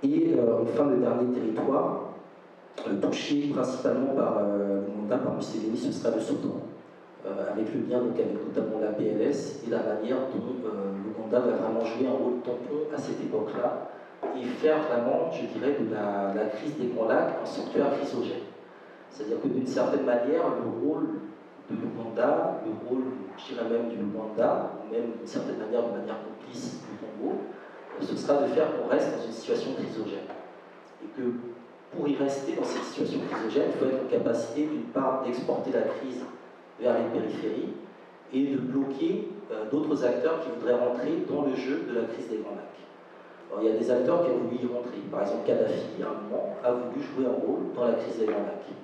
Et enfin, le dernier territoire, touché principalement par le mandat par Museveni, ce sera le Soudan, avec le lien donc, avec notamment la PLS et la manière dont le mandat va vraiment jouer un rôle tampon à cette époque-là et faire vraiment, je dirais, de la crise des Grands Lacs un sanctuaire chrysogène. C'est-à-dire que d'une certaine manière, le rôle de l'Ouganda, le rôle, je dirais même du Rwanda, ou même d'une certaine manière, de manière complice du Congo, ce sera de faire qu'on reste dans une situation chrysogène. Et que pour y rester dans cette situation chrysogène, il faut être en capacité, d'une part, d'exporter la crise vers les périphéries et de bloquer d'autres acteurs qui voudraient rentrer dans le jeu de la crise des Grands Lacs. Alors, il y a des acteurs qui ont voulu y rentrer. Par exemple, Kadhafi, à un moment, a voulu jouer un rôle dans la crise des Grands Lacs.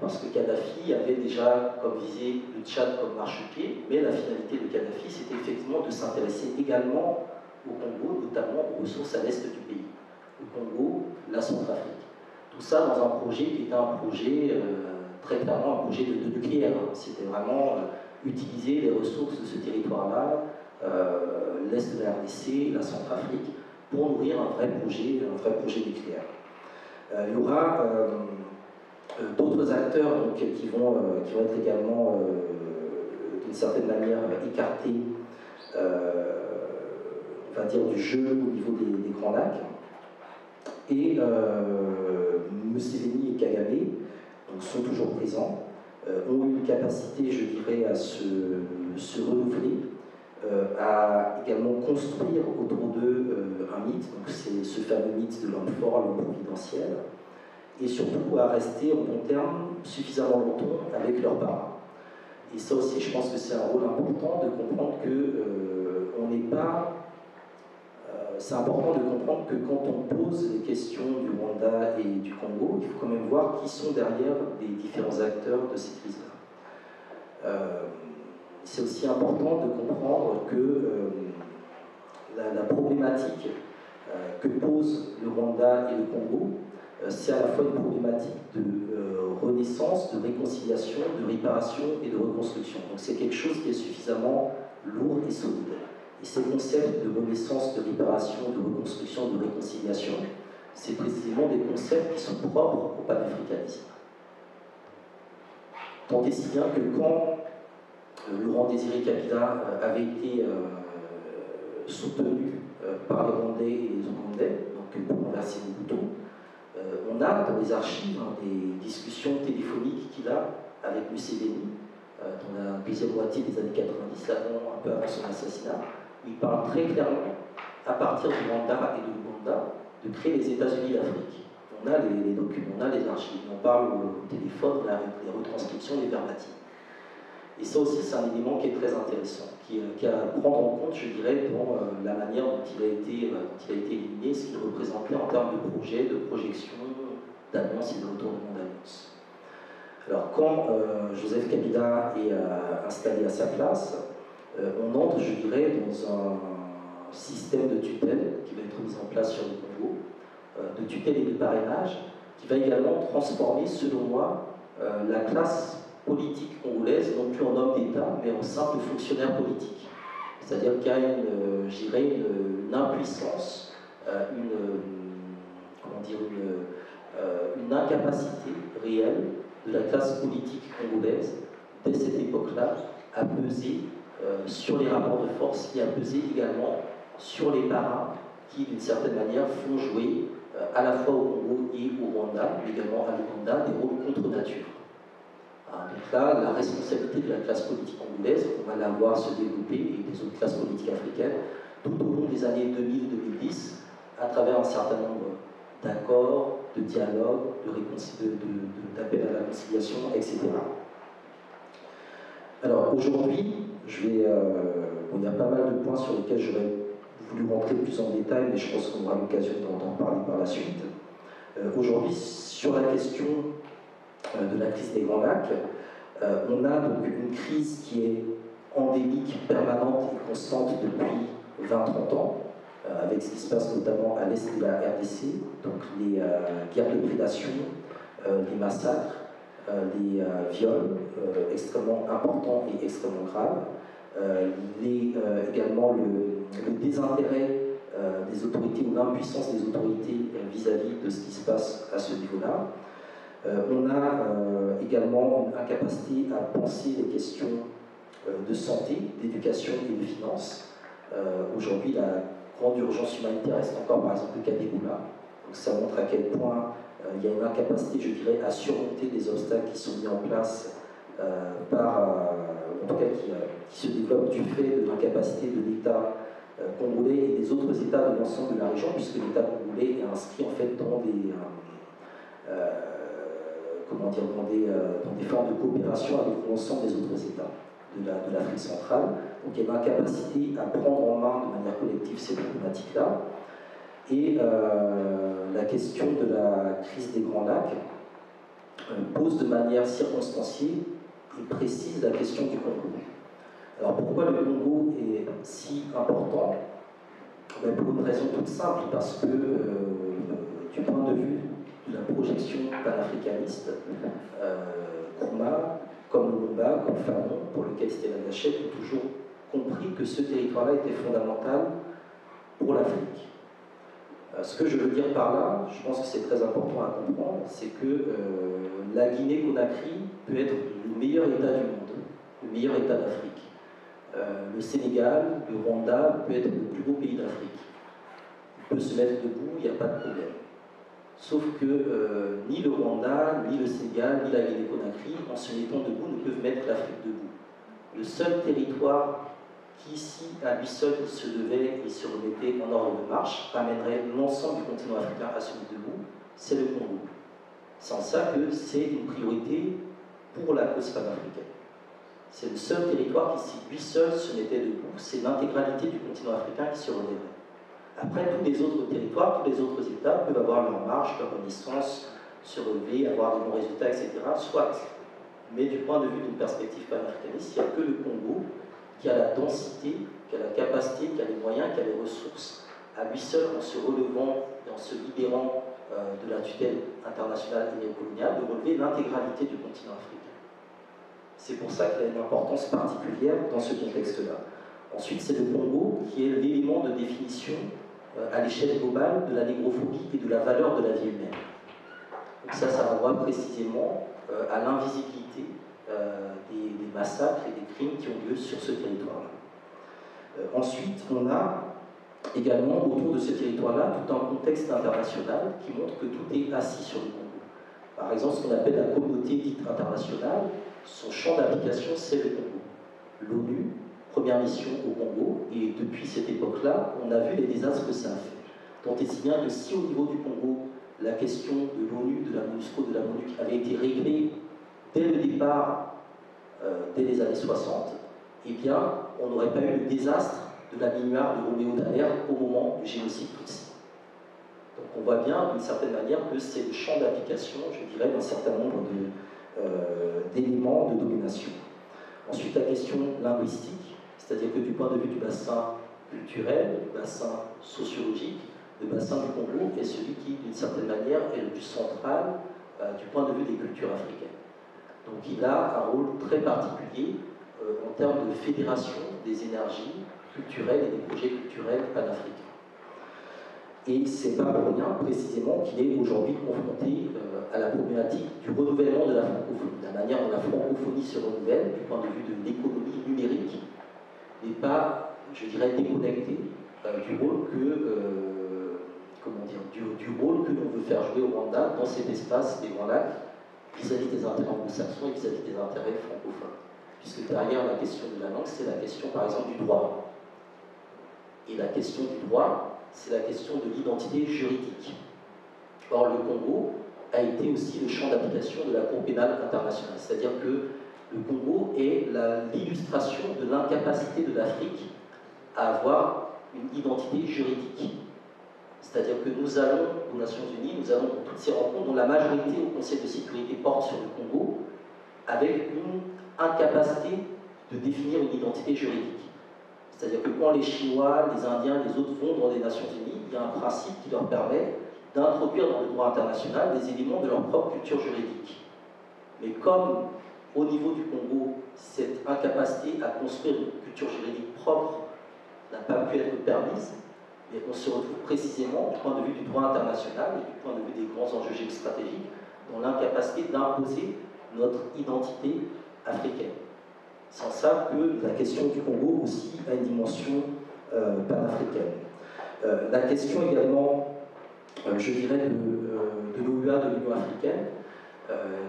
Parce que Kadhafi avait déjà comme visé le Tchad comme marchepied, mais la finalité de Kadhafi, c'était effectivement de s'intéresser également au Congo, notamment aux ressources à l'est du pays. Le Congo, la Centrafrique. Tout ça dans un projet qui était un projet, très clairement, un projet de nucléaire. C'était vraiment utiliser les ressources de ce territoire-là, l'est de la RDC, la Centrafrique, pour nourrir un vrai projet nucléaire. Il y aura d'autres acteurs donc, qui vont être également, d'une certaine manière, écartés, on va dire, du jeu au niveau des Grands Lacs. Et Museveni et Kagame donc, sont toujours présents, ont eu une capacité, je dirais, à se renouveler, à également construire autour d'eux un mythe, donc c'est ce fameux mythe de l'homme fort, l'homme providentiel, et surtout à rester en bon terme suffisamment longtemps avec leurs parents. Et ça aussi, je pense que c'est un rôle important de comprendre que on n'est pas... c'est important de comprendre que quand on pose les questions du Rwanda et du Congo, il faut quand même voir qui sont derrière les différents acteurs de ces crises-là. C'est aussi important de comprendre que la problématique que posent le Rwanda et le Congo, c'est à la fois une problématique de renaissance, de réconciliation, de réparation et de reconstruction. Donc c'est quelque chose qui est suffisamment lourd et solide. Et ces concepts de renaissance, de réparation, de reconstruction, de réconciliation, c'est précisément des concepts qui sont propres au panafricanisme. Tant et si bien que quand Laurent Désiré Kabila avait été soutenu par les Rwandais et les Ougandais, donc pour renverser le bouton, on a dans les archives des discussions téléphoniques qu'il a avec Museveni dans la deuxième moitié des années 90, un peu avant son assassinat, où il parle très clairement, à partir du Rwanda et de l'Ouganda, de créer les États-Unis d'Afrique. On a les documents, on a les archives, on parle au téléphone, les retranscriptions, les verbatims. Et ça aussi, c'est un élément qui est très intéressant, qui est à prendre en compte, je dirais, dans la manière dont il a été éliminé, ce qu'il représentait en termes de projet, de projection, d'annonce et de retournement d'annonce. Alors, quand Joseph Kabila est installé à sa place, on entre, je dirais, dans un système de tutelle qui va être mis en place sur le Congo, de tutelle et de parrainage, qui va également transformer, selon moi, la classe politique congolaise, non plus en homme d'État, mais en simple fonctionnaire politique. C'est-à-dire qu'il y a une impuissance, une incapacité réelle de la classe politique congolaise, dès cette époque-là, à peser sur les rapports de force et à peser également sur les parrains qui, d'une certaine manière, font jouer à la fois au Congo et au Rwanda, mais également à l'Ouganda, des rôles contre nature. Donc là, la responsabilité de la classe politique congolaise, on va la voir se développer, et des autres classes politiques africaines, tout au long des années 2000-2010, à travers un certain nombre d'accords, de dialogues, d'appels à la réconciliation, etc. Alors aujourd'hui, il y a pas mal de points sur lesquels j'aurais voulu rentrer plus en détail, mais je pense qu'on aura l'occasion d'en parler par la suite. Aujourd'hui, sur la question de la crise des Grands Lacs, on a donc une crise qui est endémique, permanente et constante depuis 20-30 ans, avec ce qui se passe notamment à l'est de la RDC, donc les guerres de prédation, les massacres, les viols extrêmement importants et extrêmement graves, également le désintérêt des autorités ou l'impuissance des autorités vis-à-vis de ce qui se passe à ce niveau-là. On a également une incapacité à penser les questions de santé, d'éducation et de finances. Aujourd'hui, la grande urgence humanitaire reste encore, par exemple, le cas d'Ebola. Donc ça montre à quel point il y a une incapacité, je dirais, à surmonter des obstacles qui sont mis en place en tout cas qui se développent du fait de l'incapacité de l'État congolais et des autres États de l'ensemble de la région, puisque l'État congolais est inscrit en fait dans des dans des formes de coopération avec l'ensemble des autres États de l'Afrique centrale. Donc il y a une incapacité à prendre en main de manière collective ces problématiques-là. Et la question de la crise des Grands Lacs pose de manière circonstanciée et précise la question du Congo. Alors pourquoi le Congo est si important? Pour une raison toute simple, parce que du point de vue de la projection panafricaniste, Nkrumah, comme Lumumba, comme Fanon, pour lequel Stella Gachet ont toujours compris que ce territoire-là était fondamental pour l'Afrique. Ce que je veux dire par là, je pense que c'est très important à comprendre, c'est que la Guinée-Conakry peut être le meilleur État du monde, le meilleur État d'Afrique. Le Sénégal, le Rwanda peut être le plus beau pays d'Afrique. Il peut se mettre debout, il n'y a pas de problème. Sauf que ni le Rwanda, ni le Sénégal, ni la Guinée-Conakry, en se mettant debout, ne peuvent mettre l'Afrique debout. Le seul territoire qui, ici, à lui seul, se levait et se remettait en ordre de marche, ramènerait l'ensemble du continent africain à se mettre debout, c'est le Congo. C'est en ça que c'est une priorité pour la cause panafricaine. C'est le seul territoire qui, si lui seul se mettait debout, c'est l'intégralité du continent africain qui se relèverait. Après, tous les autres territoires, tous les autres États peuvent avoir leur marge, leur renaissance, se relever, avoir de bons résultats, etc. Soit. Mais du point de vue d'une perspective panafricaniste, il n'y a que le Congo qui a la densité, qui a la capacité, qui a les moyens, qui a les ressources, à lui seul, en se relevant et en se libérant de la tutelle internationale et néocoloniale, de relever l'intégralité du continent africain. C'est pour ça qu'il a une importance particulière dans ce contexte-là. Ensuite, c'est le Congo qui est l'élément de définition à l'échelle globale de la négrophobie et de la valeur de la vie humaine. Donc ça renvoie précisément à l'invisibilité des massacres et des crimes qui ont lieu sur ce territoire-là. Ensuite, on a également autour de ce territoire-là tout un contexte international qui montre que tout est assis sur le Congo. Par exemple, ce qu'on appelle la communauté dite internationale, son champ d'application, c'est le Congo. L'ONU, première mission au Congo, et depuis cette époque-là, on a vu les désastres que ça a fait. Tant et si bien que si au niveau du Congo, la question de l'ONU, de la MONUSCO, de la MONUC avait été réglée dès le départ, dès les années 60, eh bien, on n'aurait pas eu le désastre de la mémoire de Roméo Dallaire au moment du génocide Tutsi. Donc on voit bien, d'une certaine manière, que c'est le champ d'application, je dirais, d'un certain nombre d'éléments de domination. Ensuite, la question linguistique, c'est-à-dire que du point de vue du bassin culturel, du bassin sociologique, le bassin du Congo est celui qui, d'une certaine manière, est le plus central du point de vue des cultures africaines. Donc il a un rôle très particulier en termes de fédération des énergies culturelles et des projets culturels panafricains. Et c'est pas pour rien, précisément, qu'il est aujourd'hui confronté à la problématique du renouvellement de la francophonie. La manière dont la francophonie se renouvelle, du point de vue de l'économie numérique, n'est pas, je dirais, déconnectée du rôle du rôle que l'on veut faire jouer au Rwanda dans cet espace des Grands Lacs vis-à-vis des intérêts anglo-saxons et vis-à-vis des intérêts francophones. Puisque derrière la question de la langue, c'est la question, par exemple, du droit. Et la question du droit, c'est la question de l'identité juridique. Or, le Congo a été aussi le champ d'application de la Cour pénale internationale. C'est-à-dire que le Congo est l'illustration de l'incapacité de l'Afrique à avoir une identité juridique. C'est-à-dire que nous allons aux Nations Unies, nous allons dans toutes ces rencontres dont la majorité au Conseil de sécurité porte sur le Congo, avec une incapacité de définir une identité juridique. C'est-à-dire que quand les Chinois, les Indiens, les autres vont dans les Nations Unies, il y a un principe qui leur permet d'introduire dans le droit international des éléments de leur propre culture juridique. Mais comme au niveau du Congo, cette incapacité à construire une culture juridique propre n'a pas pu être permise, et on se retrouve précisément, du point de vue du droit international et du point de vue des grands enjeux géostratégiques, dans l'incapacité d'imposer notre identité africaine. Sans ça que la question du Congo aussi a une dimension panafricaine. La question également, je dirais, de l'OUA, de l'Union africaine.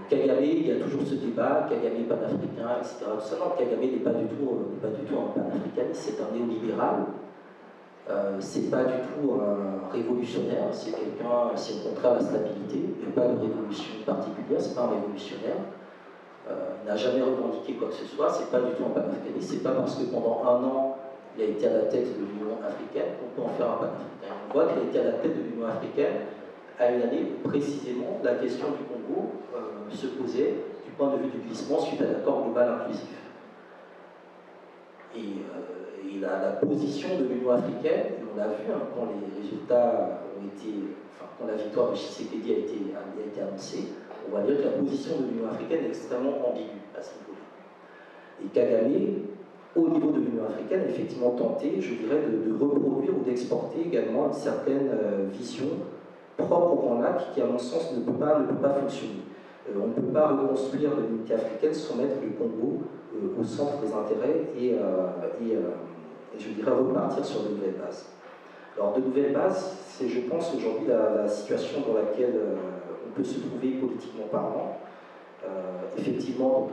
Kagame, il y a toujours ce débat, Kagame panafricain, etc. Tout ça, non, Kagame n'est pas du tout un panafricaniste, c'est un néolibéral. C'est pas du tout un révolutionnaire, c'est quelqu'un, c'est au contraire la stabilité, il n'y a pas de révolution particulière, c'est pas un révolutionnaire. Il n'a jamais revendiqué quoi que ce soit, c'est pas du tout un panafricaniste, c'est pas parce que pendant un an il a été à la tête de l'Union africaine qu'on peut en faire un panafricain. On voit qu'il a été à la tête de l'Union africaine à une année où précisément la question du Congo se posait du point de vue du glissement suite à l'accord global inclusif. Et la position de l'Union africaine, et on l'a vu quand les résultats ont été, enfin quand la victoire de Tshisekedi a été annoncée, on va dire que la position de l'Union africaine est extrêmement ambiguë à ce niveau-là. Et Kagame, au niveau de l'Union africaine, a effectivement tenté, je dirais, de reproduire ou d'exporter également une certaine vision propre au Grand Lac qui, à mon sens, ne peut pas fonctionner. On ne peut pas reconstruire l'unité africaine sans mettre le Congo au centre des intérêts et je dirais repartir sur de nouvelles bases. Alors de nouvelles bases, c'est je pense aujourd'hui la situation dans laquelle on peut se trouver politiquement parlant. Effectivement, donc,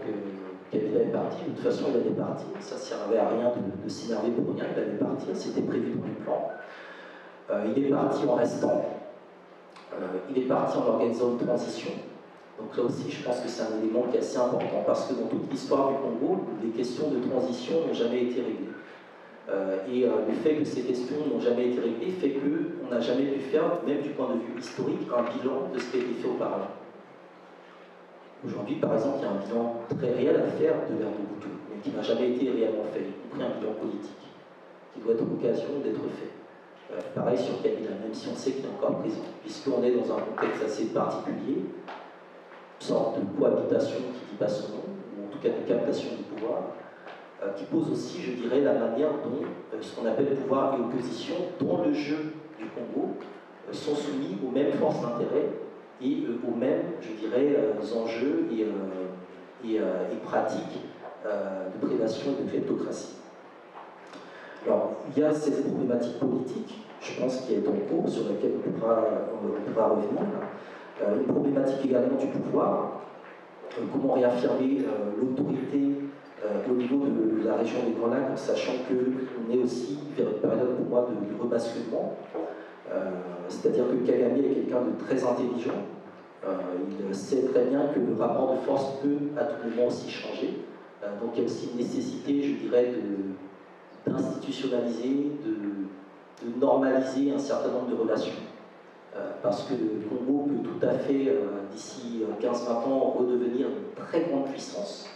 Kabila est parti, de toute façon il allait partir, ça ne servait à rien de s'énerver pour rien, il allait partir, c'était prévu dans le plan. Il est parti en restant, il est parti en organisant une transition. Donc là aussi, je pense que c'est un élément qui est assez important parce que dans toute l'histoire du Congo, les questions de transition n'ont jamais été réglées. Le fait que ces questions n'ont jamais été réglées fait qu'on n'a jamais pu faire, même du point de vue historique, un bilan de ce qui a été fait auparavant. Aujourd'hui, par exemple, il y a un bilan très réel à faire de l'ère Mobutu, mais qui n'a jamais été réellement fait, y compris un bilan politique, qui doit être l'occasion d'être fait. Pareil sur Kabila, même si on sait qu'il est encore présent, puisqu'on est dans un contexte assez particulier, une sorte de cohabitation qui dit pas son nom, ou en tout cas de captation du pouvoir, qui pose aussi, je dirais, la manière dont ce qu'on appelle pouvoir et opposition, dans le jeu du Congo, sont soumis aux mêmes forces d'intérêt et aux mêmes, je dirais, enjeux et pratiques de prédation et de kleptocratie. Alors, il y a cette problématique politique, je pense, qui est en cours, sur laquelle on pourra revenir. Une problématique également du pouvoir, comment réaffirmer l'autorité au niveau de la région des Grands Lacs, en sachant qu'on est aussi vers une période pour moi de rebasculement. C'est-à-dire que Kagame est quelqu'un de très intelligent. Il sait très bien que le rapport de force peut à tout moment aussi changer. Donc il y a aussi une nécessité, je dirais, d'institutionnaliser, de normaliser un certain nombre de relations. Parce que le Congo peut tout à fait, d'ici 15-20 ans, redevenir une très grande puissance.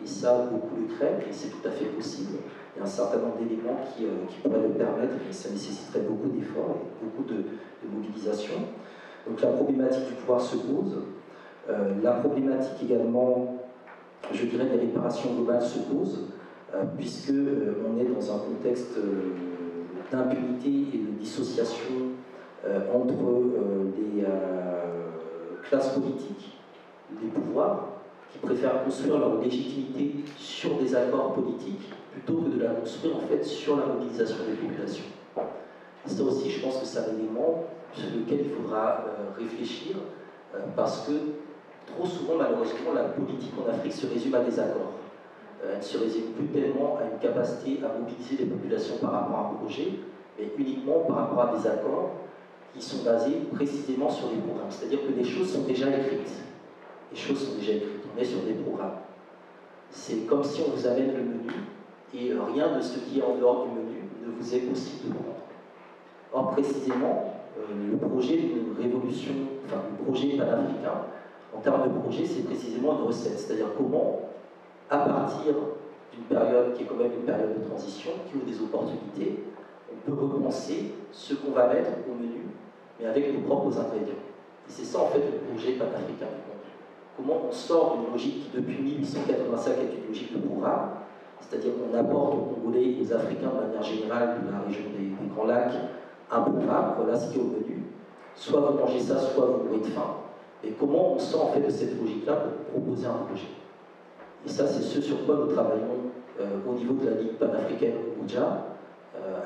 Et ça, beaucoup le craignent, et c'est tout à fait possible. Il y a un certain nombre d'éléments qui pourraient le permettre, mais ça nécessiterait beaucoup d'efforts et beaucoup de mobilisation. Donc la problématique du pouvoir se pose. La problématique également, je dirais, des réparations globales se pose, puisqu'on est dans un contexte d'impunité et de dissociation entre les classes politiques, les pouvoirs, qui préfèrent construire leur légitimité sur des accords politiques plutôt que de la construire en fait sur la mobilisation des populations. Et ça aussi, je pense que c'est un élément sur lequel il faudra réfléchir parce que trop souvent, malheureusement, la politique en Afrique se résume à des accords. Elle ne se résume plus tellement à une capacité à mobiliser les populations par rapport à un projet, mais uniquement par rapport à des accords qui sont basés précisément sur des programmes. C'est-à-dire que les choses sont déjà écrites. Les choses sont déjà écrites. On est sur des programmes. C'est comme si on vous amène le menu et rien de ce qui est en dehors du menu ne vous est possible de prendre. Or, précisément, le projet d'une révolution, enfin, le projet panafricain, en termes de projet, c'est précisément une recette. C'est-à-dire comment, à partir d'une période qui est quand même une période de transition, qui ouvre des opportunités. On peut repenser ce qu'on va mettre au menu, mais avec nos propres ingrédients. Et c'est ça en fait le projet panafricain du monde. Comment on sort d'une logique qui depuis 1885 est une logique de programme, c'est-à-dire qu'on apporte aux Congolais et aux Africains de manière générale de la région des Grands Lacs un programme, voilà ce qui est au menu. Soit vous mangez ça, soit vous mourrez de faim. Et comment on sort en fait de cette logique-là pour proposer un projet. Et ça, c'est ce sur quoi nous travaillons au niveau de la Ligue panafricaine au Oudja,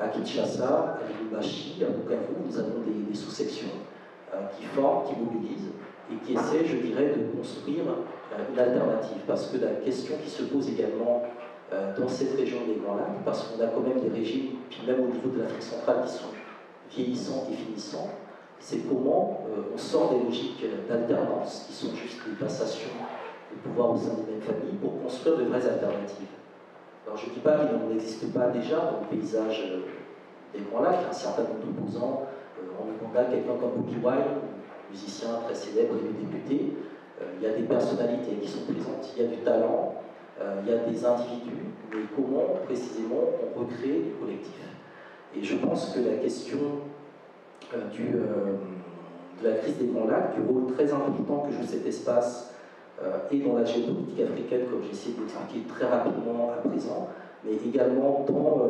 à Kinshasa, à Lubumbashi, à Bukavu. Nous avons des sous-sections qui forment, qui mobilisent et qui essaient, je dirais, de construire une alternative. Parce que la question qui se pose également dans cette région des Grands Lacs, parce qu'on a quand même des régimes, puis même au niveau de l'Afrique centrale, qui sont vieillissants et finissants, c'est comment on sort des logiques d'alternance, qui sont juste des passations de pouvoir au sein des mêmes familles, pour construire de vraies alternatives. Alors je ne dis pas qu'il n'en existe pas déjà dans le paysage des Grands Lacs, un certain nombre d'opposants, en Ouganda, quelqu'un comme Bobi Wine, musicien très célèbre et député, il y a des personnalités qui sont présentes, il y a du talent, il y a des individus, mais comment précisément on recrée des collectifs. Et je pense que la question de la crise des Grands Lacs, du rôle très important que joue cet espace et dans la géopolitique africaine, comme j'ai essayé de l'expliquer très rapidement à présent, mais également dans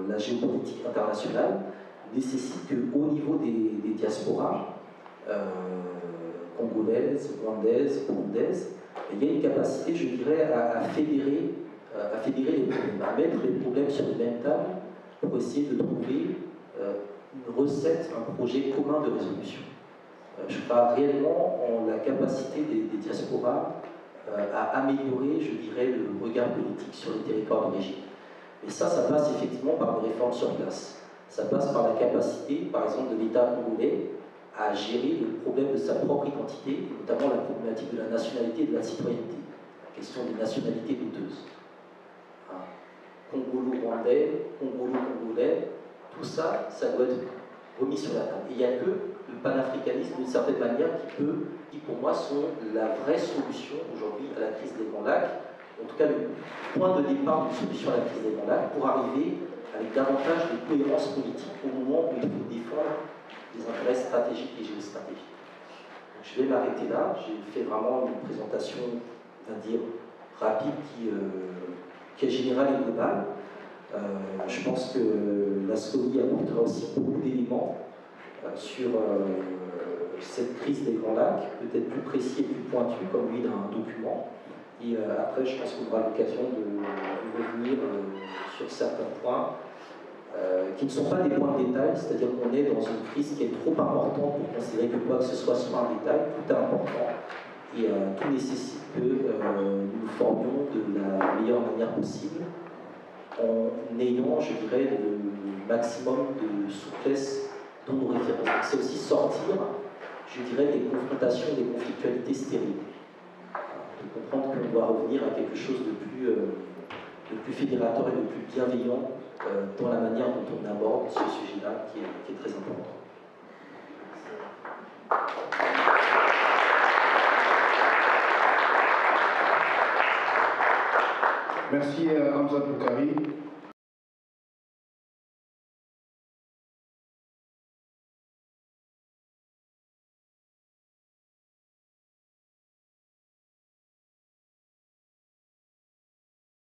la géopolitique internationale, nécessite qu'au niveau des diasporas congolaises, rwandaises, burundaises, il y a une capacité, je dirais, à fédérer les problèmes, à mettre les problèmes sur une même table pour essayer de trouver une recette, un projet commun de résolution. Je crois réellement en la capacité des diasporas à améliorer, je dirais, le regard politique sur les territoires d'origine. Et ça passe effectivement par des réformes sur place. Ça passe par la capacité, par exemple, de l'État congolais à gérer le problème de sa propre identité, notamment la problématique de la nationalité et de la citoyenneté, la question des nationalités douteuses. Congolo-rwandais, congolo-congolais, tout ça, ça doit être remis sur la table. Et il n'y a que le panafricanisme, d'une certaine manière, qui pour moi sont la vraie solution aujourd'hui à la crise des Grands Lacs, en tout cas le point de départ d'une solution à la crise des Grands Lacs, pour arriver avec davantage de cohérence politique au moment où il faut défendre des intérêts stratégiques et géostratégiques. Donc, je vais m'arrêter là. J'ai fait vraiment une présentation, on va dire, rapide qui est générale et globale. Je pense que la SCOLI apportera aussi beaucoup d'éléments sur cette crise des Grands Lacs, peut-être plus précis et plus pointu, comme lui d'un document. Et après, je pense qu'on aura l'occasion de revenir sur certains points qui ne sont pas des points de détail, c'est-à-dire qu'on est dans une crise qui est trop importante pour considérer que quoi que ce soit un détail, tout est important et tout nécessite que nous nous formions de la meilleure manière possible en ayant, je dirais, le maximum de souplesse dans nos références. C'est aussi sortir, je dirais, des confrontations, des conflictualités stériles. De comprendre qu'on doit revenir à quelque chose de plus fédérateur et de plus bienveillant dans la manière dont on aborde ce sujet-là qui est très important. Merci Hamza Boukari.